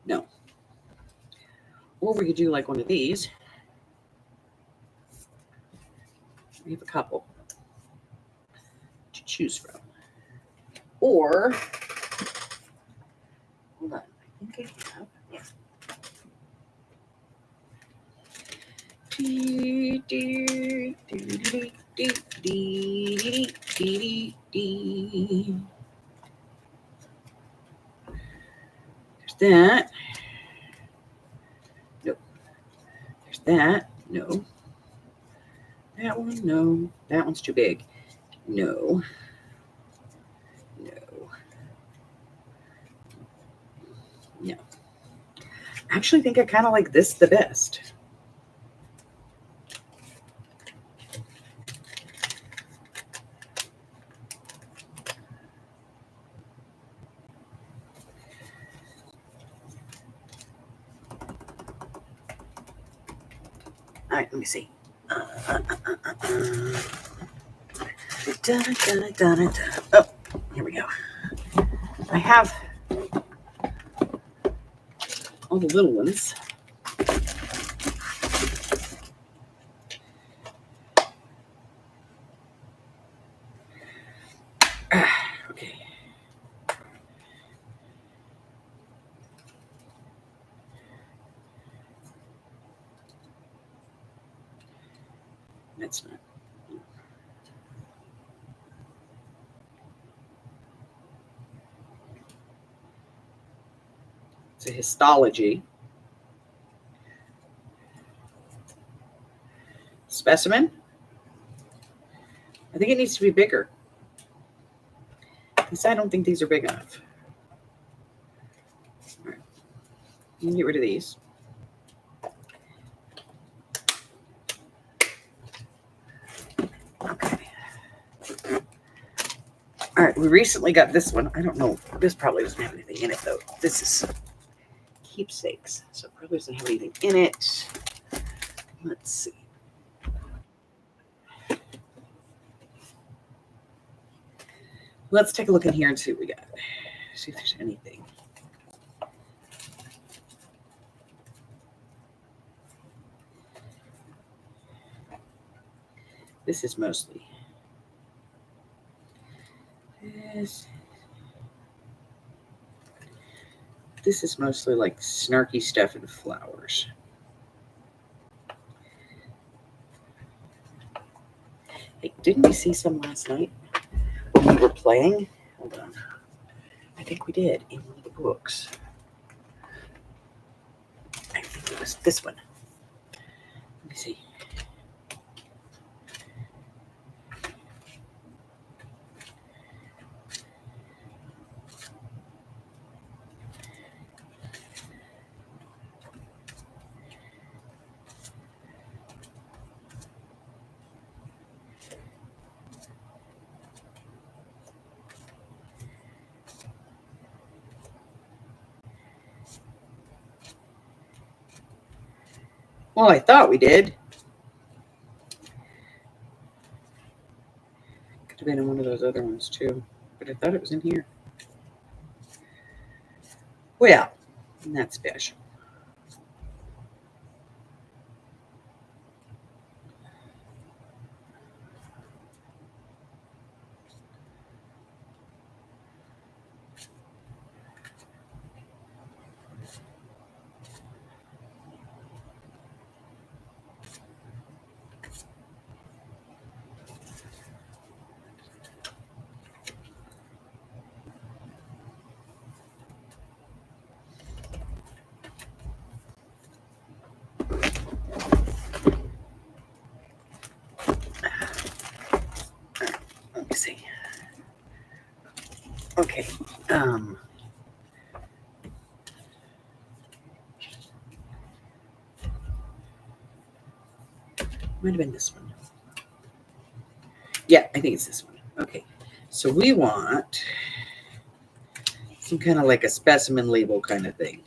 no. Or we could do like one of these. We have a couple to choose from. Or, hold on, I think I have. Yeah. There's that. Nope. There's that. No. That one, no. That one's too big. No. No. No. I actually think I kind of like this the best. All right, let me see. Oh, here we go. I have all the little ones. Okay. That's not. It's a histology specimen. I think it needs to be bigger. Because I don't think these are big enough. All right. You can get rid of these. Okay. All right, right, we recently got this one. I don't know. This probably doesn't have anything in it, though. This is keepsakes, so it probably doesn't have anything in it. Let's see. Let's take a look in here and see what we got. See if there's anything. This is mostly this is mostly like snarky stuff and flowers. Hey, didn't we see some last night when we were playing? Hold on. I think we did in one of the books. I think it was this one. Let me see. Well, I thought we did. Could have been in one of those other ones too, but I thought it was in here. Well, not special. Let me see. Okay. Might have been this one. Yeah, I think it's this one. Okay. So we want some kind of like a specimen label kind of thing.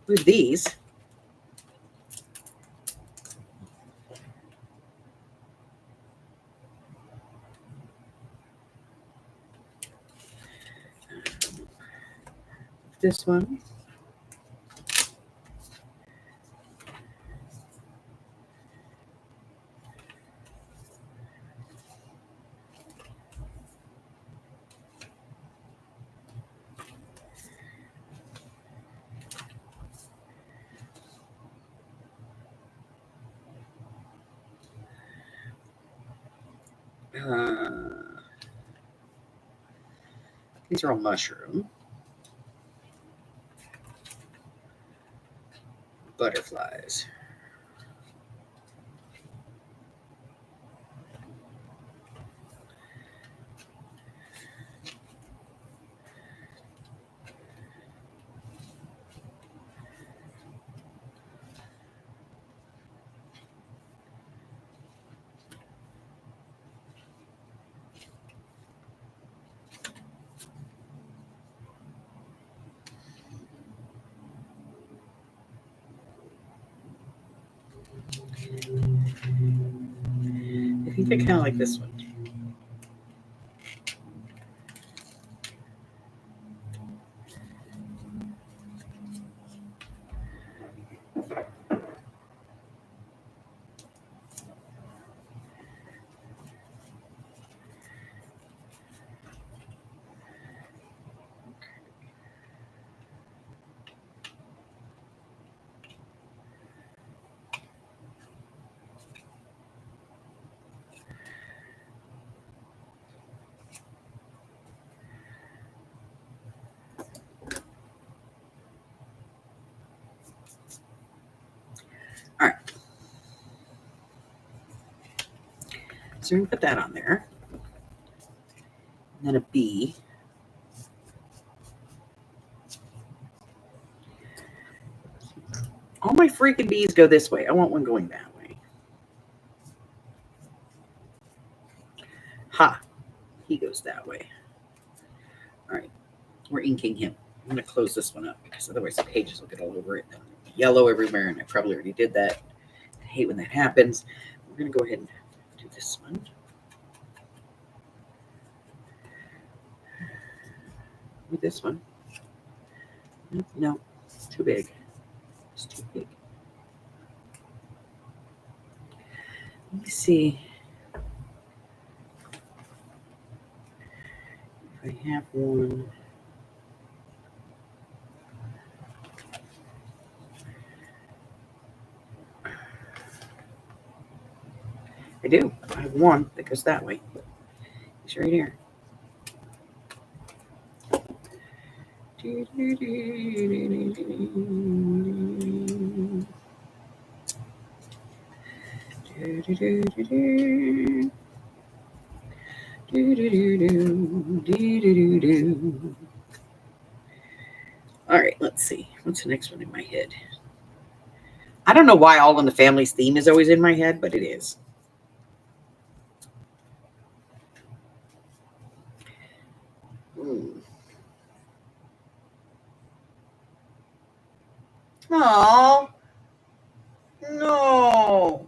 With these. This one. These are all mushroom. Butterflies. I think they kind of like this one. All right. So we're going to put that on there. And then a bee. All my freaking bees go this way. I want one going that way. Ha. He goes that way. We're inking him. I'm going to close this one up because otherwise the pages will get all over it. And yellow everywhere, and I probably already did that. I hate when that happens. We're going to go ahead and do this one. With this one. No, it's too big. It's too big. Let me see if I have one. I do. I have one that goes that way. It's right here. All right, let's see. What's the next one in my head? I don't know why All in the Family's theme is always in my head, but it is. Oh, no.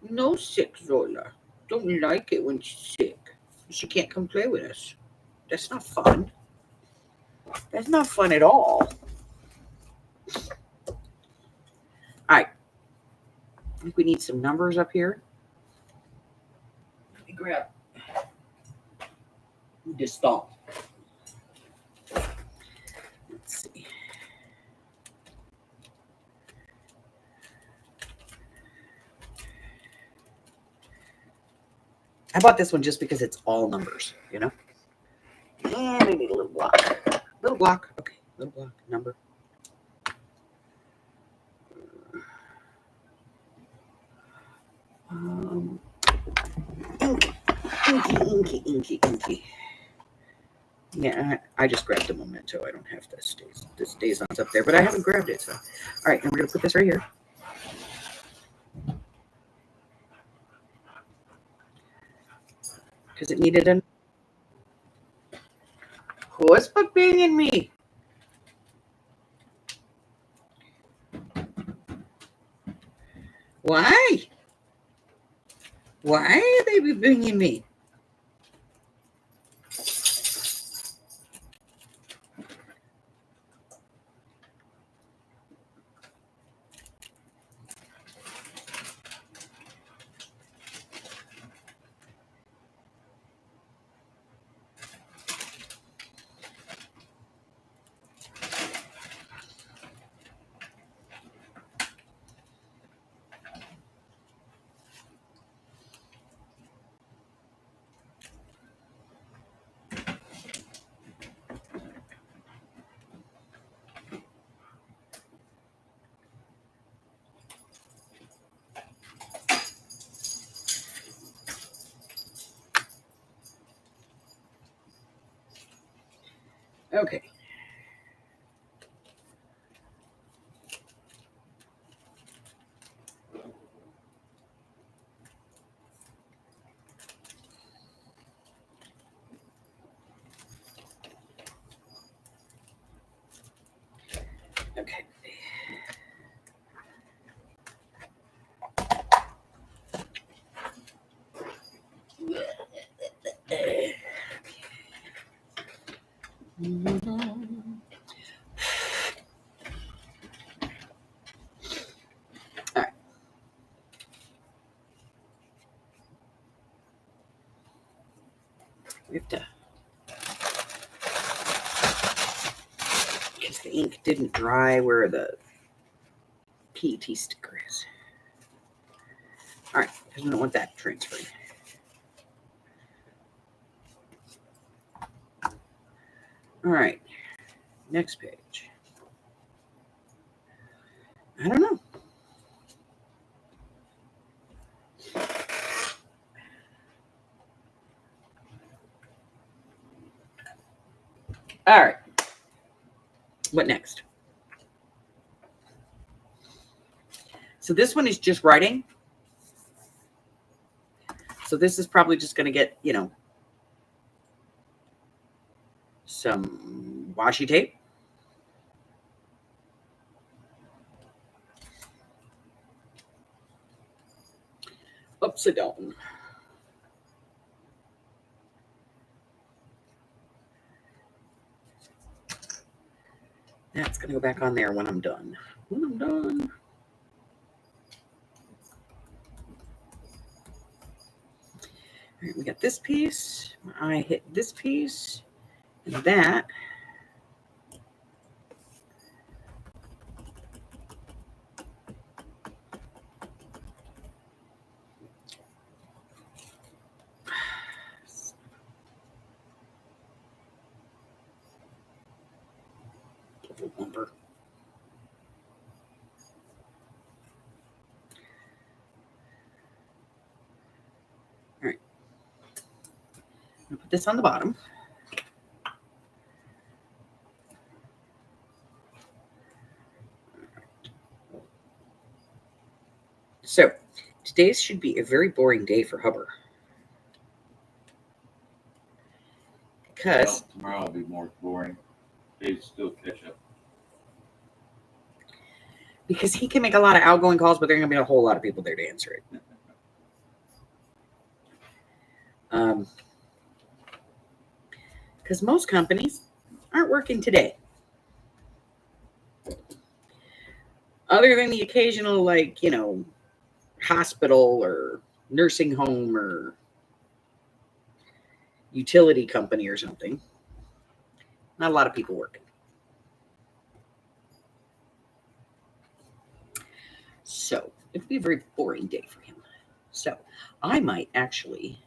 No sick Zola. Don't like it when she's sick. She can't come play with us. That's not fun. That's not fun at all. All right. I think we need some numbers up here. Let me grab this thumb. Let's see. I bought this one just because it's all numbers, you know? And I need a little block. Little block. Okay, little block. Number. Inky. Yeah, I just grabbed the memento. I don't have this days on's up there, but I haven't grabbed it. So, all right, and we're gonna put this right here. Because it needed an. Who's pinging me? Why? Why are they pinging me? Okay. Okay. All right. We have to, because the ink didn't dry where the PET sticker is. All right, because we don't want that transferring. All right, next page. I don't know. All right. What next? So this one is just writing. So this is probably just going to get, some washi tape. Upside down. That's going to go back on there when I'm done. When I'm done. All right, we got this piece. My eye hit this piece. And that. Lumber. All right. I'm gonna put this on the bottom. So today should be a very boring day for Hubbard. Because Well, tomorrow will be more boring. Days still catch up. Because he can make a lot of outgoing calls, but there are going to be a whole lot of people there to answer it. Because most companies aren't working today. Other than the occasional, hospital or nursing home or utility company or something. Not a lot of people working. So it would be a very boring day for him. So I might actually,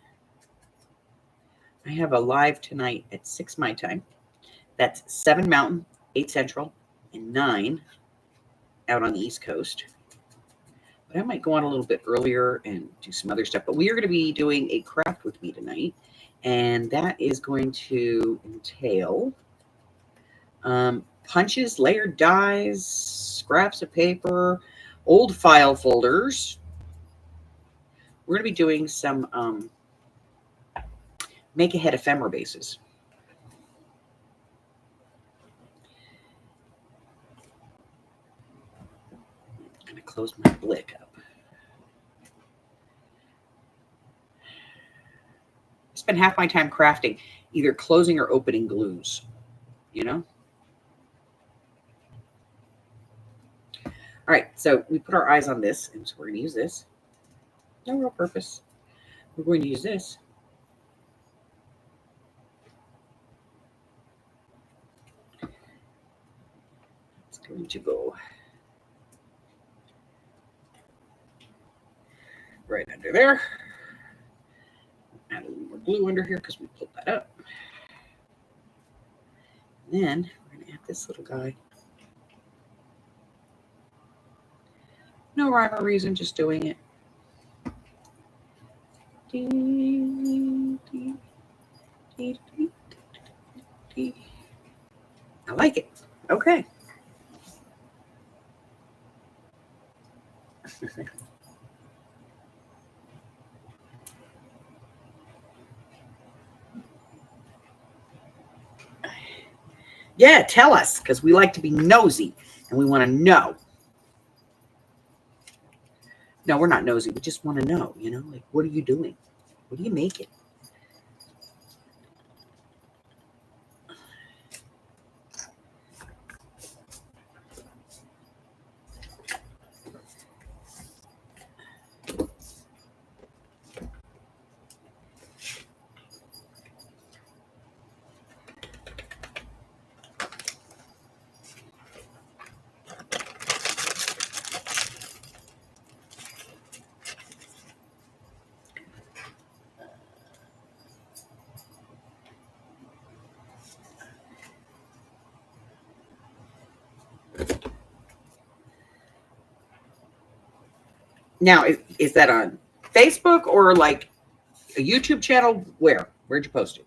I have a live tonight at 6 my time. That's 7 Mountain, 8 Central, and 9 out on the East Coast. But I might go on a little bit earlier and do some other stuff. But we are going to be doing a craft with me tonight. And that is going to entail punches, layered dies, scraps of paper, old file folders. We're going to be doing some make-ahead ephemera bases. I'm going to close my blick up. I spend half my time crafting, either closing or opening glues, All right, so we put our eyes on this, and so we're going to use this. No real purpose. We're going to use this. It's going to go right under there. Add a little more glue under here because we pulled that up. And then we're going to add this little guy. No rhyme or reason, just doing it. I like it. Okay. Yeah, tell us, because we like to be nosy and we want to know. No, we're not nosy. We just want to know, like, what are you doing? What are you making? Now, is that on Facebook or like a YouTube channel? Where? Where'd you post it?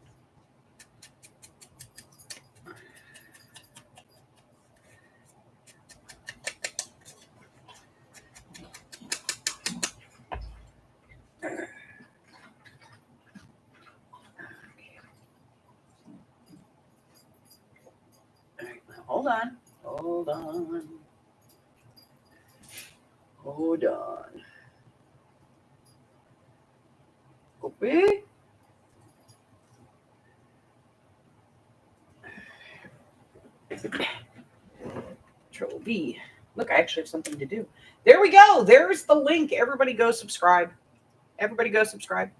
Hold on. Hold on. Hold on. Copy. Control V. Look, I actually have something to do. There we go. There's the link. Everybody go subscribe. Everybody go subscribe.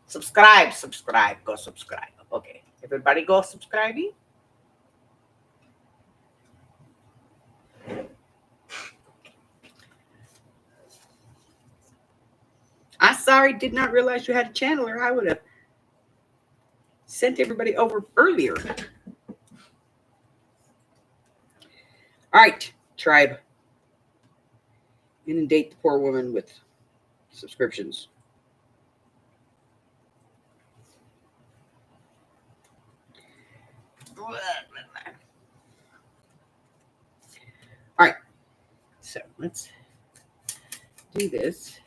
Subscribe, subscribe, go subscribe. Okay. Everybody go subscribing. I'm sorry, did not realize you had a channel, or I would have sent everybody over earlier. All right, tribe. Inundate the poor woman with subscriptions. All right, so let's do this.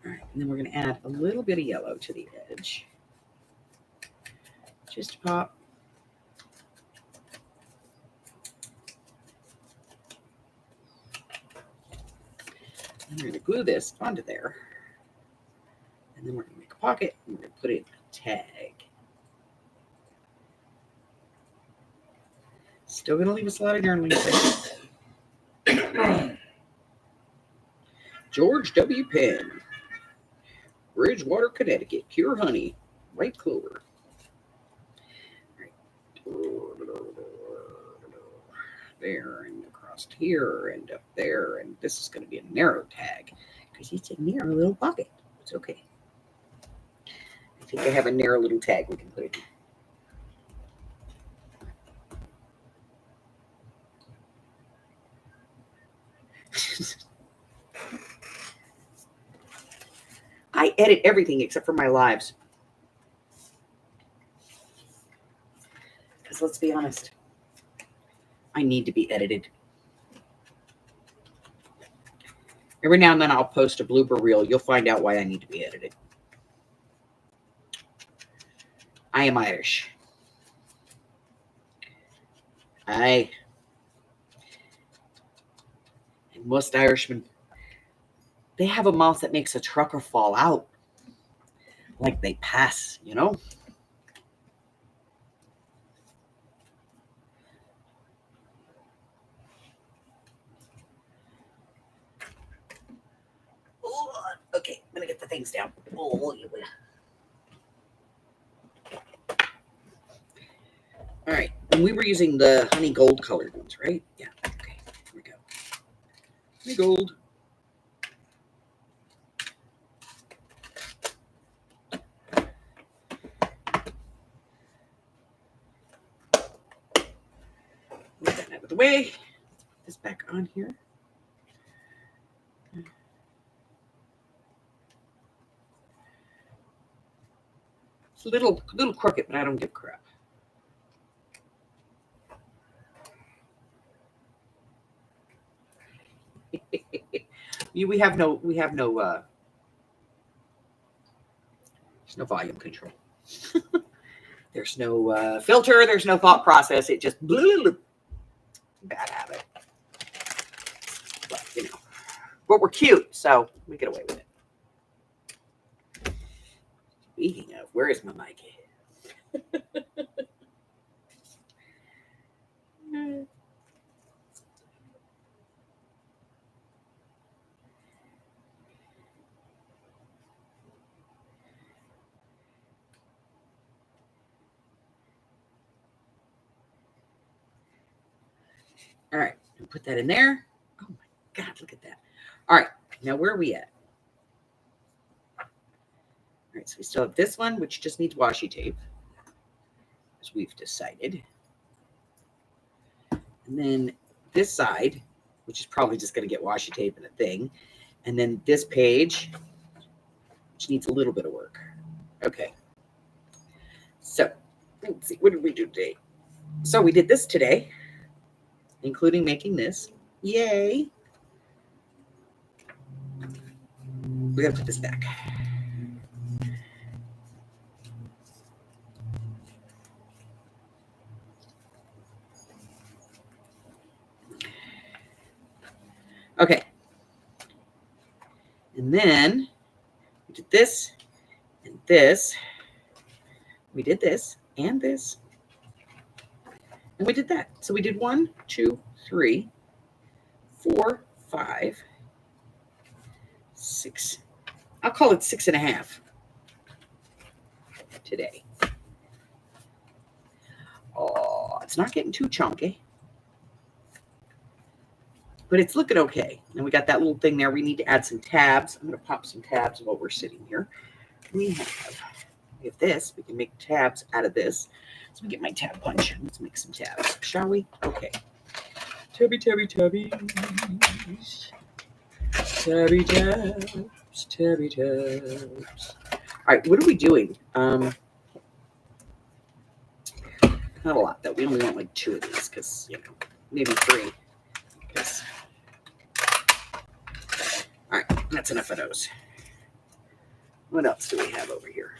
All right, and then we're going to add a little bit of yellow to the edge. Just to pop. And we're going to glue this onto there. And then we're going to make a pocket and we're going to put in a tag. Still going to leave us a lot of journaling space. George W. Penn, Bridgewater, Connecticut, pure honey, white clover. There and across here and up there, and this is going to be a narrow tag because it's a narrow little pocket. It's okay. I think I have a narrow little tag we can put it in. I edit everything except for my lives. Because let's be honest, I need to be edited. Every now and then I'll post a blooper reel. You'll find out why I need to be edited. I am Irish. And most Irishmen, they have a mouth that makes a trucker fall out. Like they pass, you know? Okay, I'm going to get the things down. All right, and we were using the honey gold colored ones, right? Yeah, okay, here we go. Honey gold. Move that out of the way. Let's put this back on here. It's a little crooked, but I don't give a crap. we have no there's no volume control. There's no filter, there's no thought process. It just bad habit. But you know, but we're cute, so we get away with it. Speaking of, where is my mic? All right, put that in there. Oh my God, look at that. All right, now where are we at? All right, so we still have this one, which just needs washi tape, as we've decided. And then this side, which is probably just going to get washi tape and a thing. And then this page, which needs a little bit of work. Okay. So, let's see, what did we do today? So we did this today, including making this. Yay. We gotta put this back. Okay. And then we did this and this. We did this and this. And we did that. So we did 1, 2, 3, 4, 5, 6. I'll call it 6.5 today. Oh, it's not getting too chunky. But it's looking okay. And we got that little thing there. We need to add some tabs. I'm going to pop some tabs while we're sitting here. We have this. We can make tabs out of this. So we get my tab punch. Let's make some tabs, shall we? Okay. Tabby, tabby, tabby. Tabby tabs. Tabby tabs. All right, what are we doing? Not a lot, though. We only want like 2 of these because, maybe 3. Because all right, that's enough of those. What else do we have over here?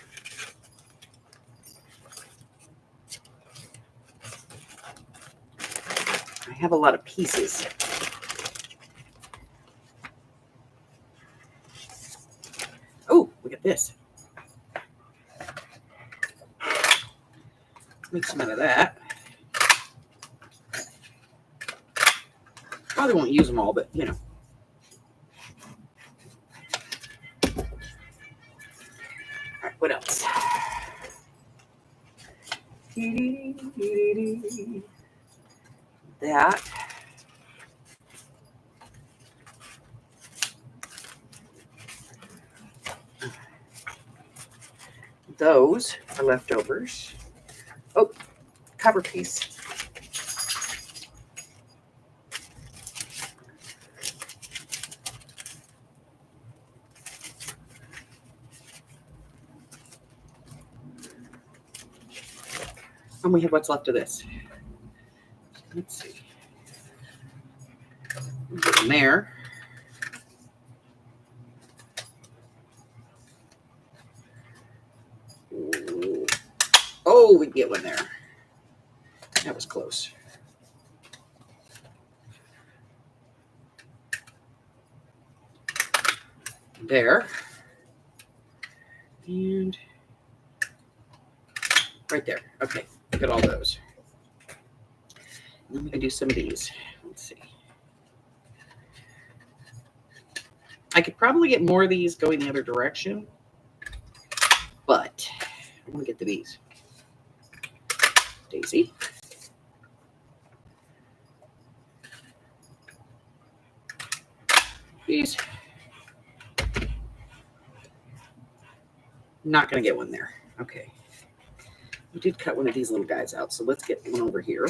I have a lot of pieces. Oh, look at this. Make some out of that. Probably won't use them all, but All right, what else? That. Those are leftovers. Oh, cover piece. And we have what's left of this. Let's see. Put in there. Oh, we get one there. That was close. There. And right there. Okay, look at all those. And then we can do some of these. Let's see. I could probably get more of these going the other direction, but I want to get to these. Daisy. These. Not going to get one there. Okay. We did cut one of these little guys out, so let's get one over here.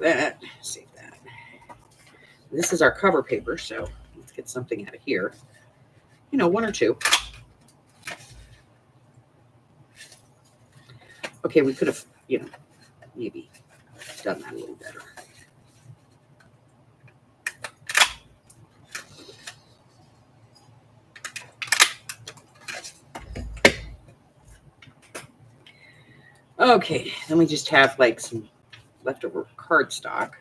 That, save that. This is our cover paper, so let's get something out of here. 1 or 2. Okay, we could have, maybe done that a little better. Okay, then we just have like some leftover cardstock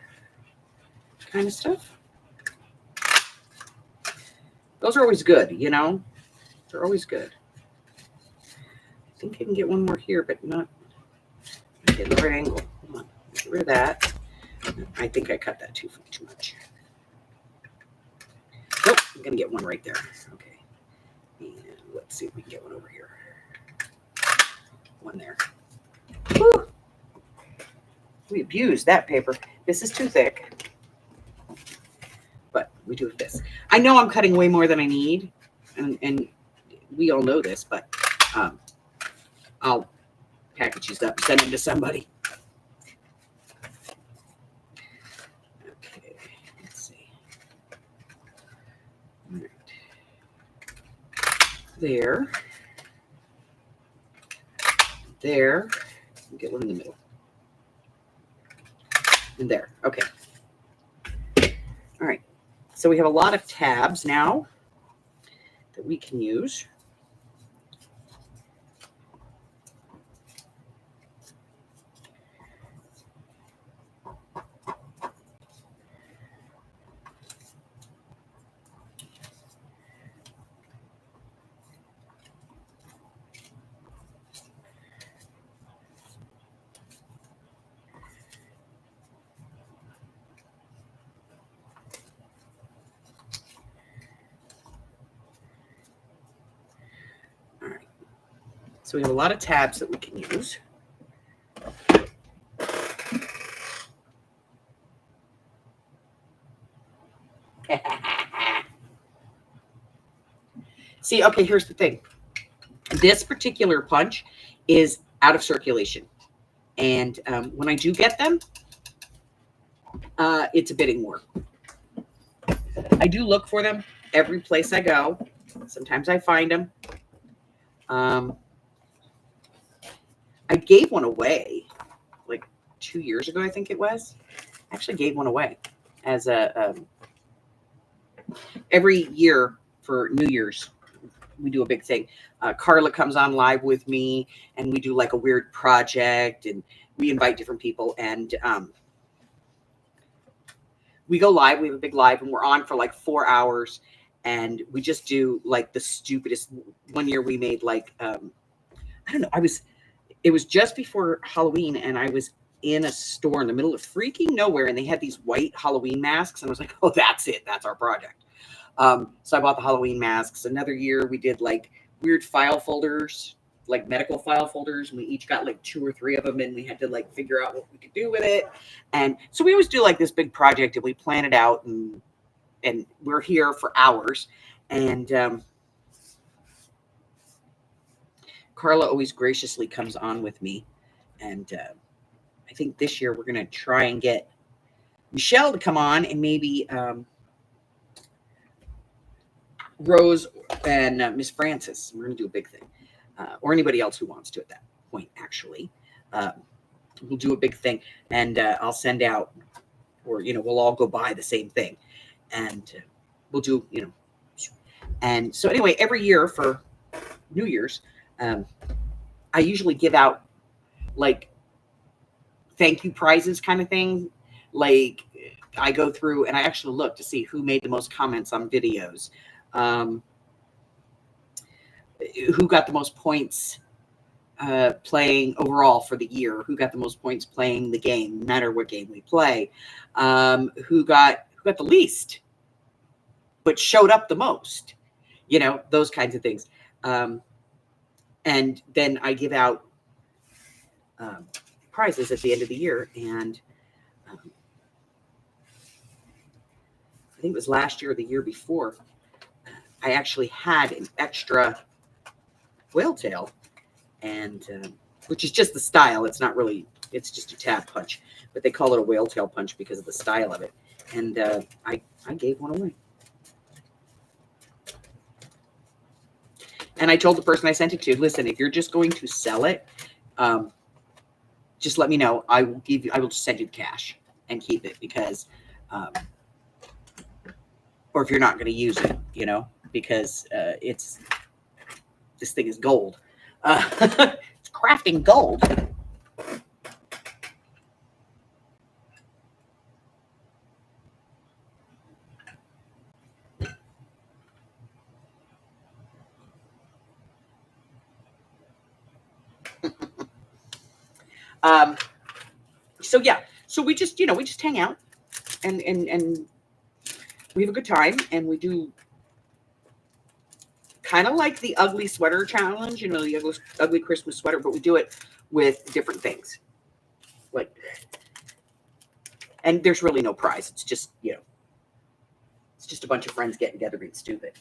kind of stuff. Those are always good, They're always good. I think I can get one more here, but not in the right angle. Come on, get rid of that. I think I cut that too much. Nope, I'm gonna get one right there. Okay, and let's see if we can get one over here. One there. Whew. We abused that paper. This is too thick, but we do this. I know I'm cutting way more than I need, and we all know this, but I'll package these up and send them to somebody. Okay, let's see. All right. There. There. Get one in the middle. And there. Okay. All right. So we have a lot of tabs now that we can use. All right. So we have a lot of tabs that we can use. See, okay, here's the thing. This particular punch is out of circulation. And when I do get them, it's a bidding war. I do look for them every place I go. Sometimes I find them. I gave one away like 2 years ago, I think it was. I actually gave one away as a every year for New Year's. We do a big thing. Carla comes on live with me and we do like a weird project and we invite different people and we go live. We have a big live and we're on for like 4 hours and we just do like the stupidest. One year we made like, I don't know. It was just before Halloween and I was in a store in the middle of freaking nowhere and they had these white Halloween masks and I was like, oh, that's it. That's our project. So I bought the Halloween masks. Another year we did like weird file folders, like medical file folders. And we each got like 2 or 3 of them and we had to like figure out what we could do with it. And so we always do like this big project and we plan it out and we're here for hours. And Carla always graciously comes on with me. And I think this year we're going to try and get Michelle to come on and maybe Rose and Miss Francis. We're going to do a big thing. Or anybody else who wants to at that point, actually. We'll do a big thing. And I'll send out, or, we'll all go buy the same thing. And we'll do, And so anyway, every year for New Year's, I usually give out like thank you prizes kind of thing. Like I go through and I actually look to see who made the most comments on videos. Who got the most points playing overall for the year, who got the most points playing the game, no matter what game we play, who got the least, but showed up the most, those kinds of things. And then I give out prizes at the end of the year. And I think it was last year or the year before, I actually had an extra whale tail, and which is just the style. It's not really, it's just a tab punch, but they call it a whale tail punch because of the style of it. And I gave one away. And I told the person I sent it to, listen, if you're just going to sell it, just let me know. I will just send you the cash and keep it because, or if you're not going to use it, because this thing is gold. It's crafting gold. So yeah, so we just hang out and we have a good time and we do kind of like the ugly sweater challenge, the ugly Christmas sweater, but we do it with different things. Like, and there's really no prize. It's just, it's just a bunch of friends getting together being stupid.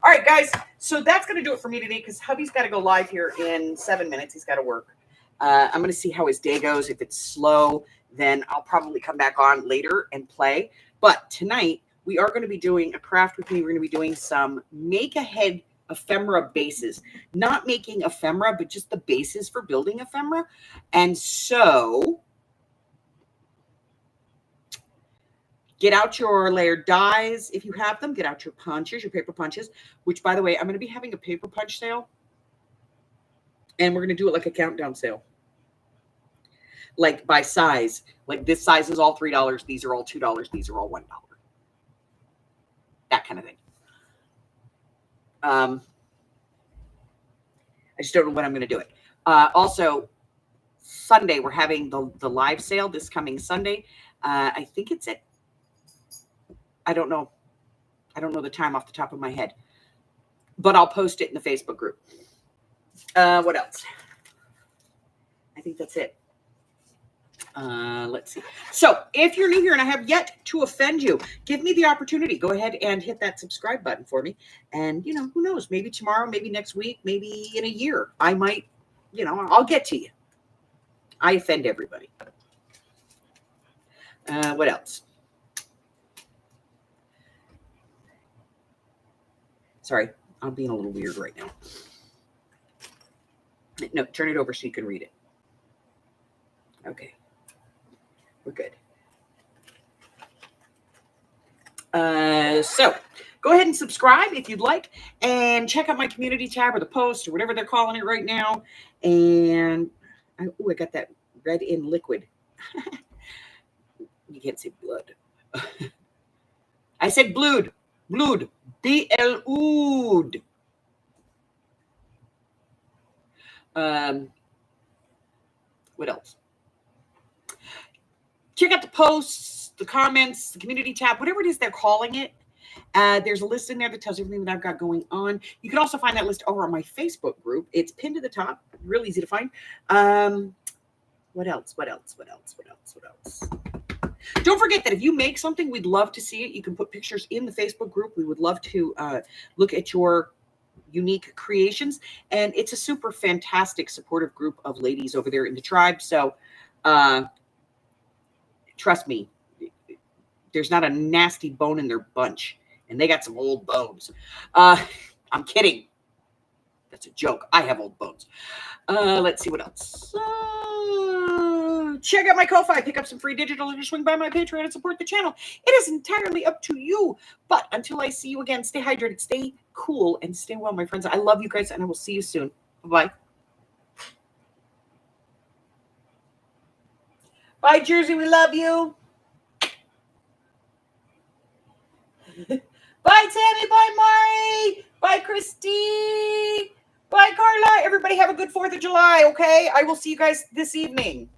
All right, guys. So that's going to do it for me today because hubby's got to go live here in 7 minutes. He's got to work. I'm going to see how his day goes. If it's slow, then I'll probably come back on later and play. But tonight, we are going to be doing a craft with me. We're going to be doing some make-ahead ephemera bases, not making ephemera, but just the bases for building ephemera. And so get out your layered dies if you have them. Get out your punches, your paper punches, which, by the way, I'm going to be having a paper punch sale. And we're going to do it like a countdown sale. Like by size. Like this size is all $3. These are all $2. These are all $1. That kind of thing. I just don't know when I'm going to do it. Also, Sunday, we're having the live sale this coming Sunday. I think it's at, I don't know the time off the top of my head, but I'll post it in the Facebook group. What else? I think that's it. Let's see. So if you're new here and I have yet to offend you, give me the opportunity. Go ahead and hit that subscribe button for me. And, you know, who knows? Maybe tomorrow, maybe next week, maybe in a year, I might, you know, I'll get to you. I offend everybody. What else? Sorry, I'm being a little weird right now. No, turn it over so you can read it. Okay. We're good. So go ahead and subscribe if you'd like, and check out my community tab or the post or whatever they're calling it right now. And I got that red in liquid. You can't say blood. I said blood. Blood. B-L-U-D. What else? Check out the posts, the comments, the community tab, whatever it is they're calling it. There's a list in there that tells everything that I've got going on. You can also find that list over on my Facebook group. It's pinned to the top. Real easy to find. What else? Don't forget that if you make something, we'd love to see it. You can put pictures in the Facebook group. We would love to look at your unique creations. And it's a super fantastic supportive group of ladies over there in the tribe. So trust me, there's not a nasty bone in their bunch. And they got some old bones. I'm kidding. That's a joke. I have old bones. Let's see what else. Check out my Ko-Fi. Pick up some free digital or swing by my Patreon and support the channel. It is entirely up to you. But until I see you again, stay hydrated, stay cool, and stay well, my friends. I love you guys, and I will see you soon. Bye-bye. Bye, Jersey. We love you. Bye, Tammy. Bye, Mari. Bye, Christy. Bye, Carla. Everybody have a good 4th of July, okay? I will see you guys this evening.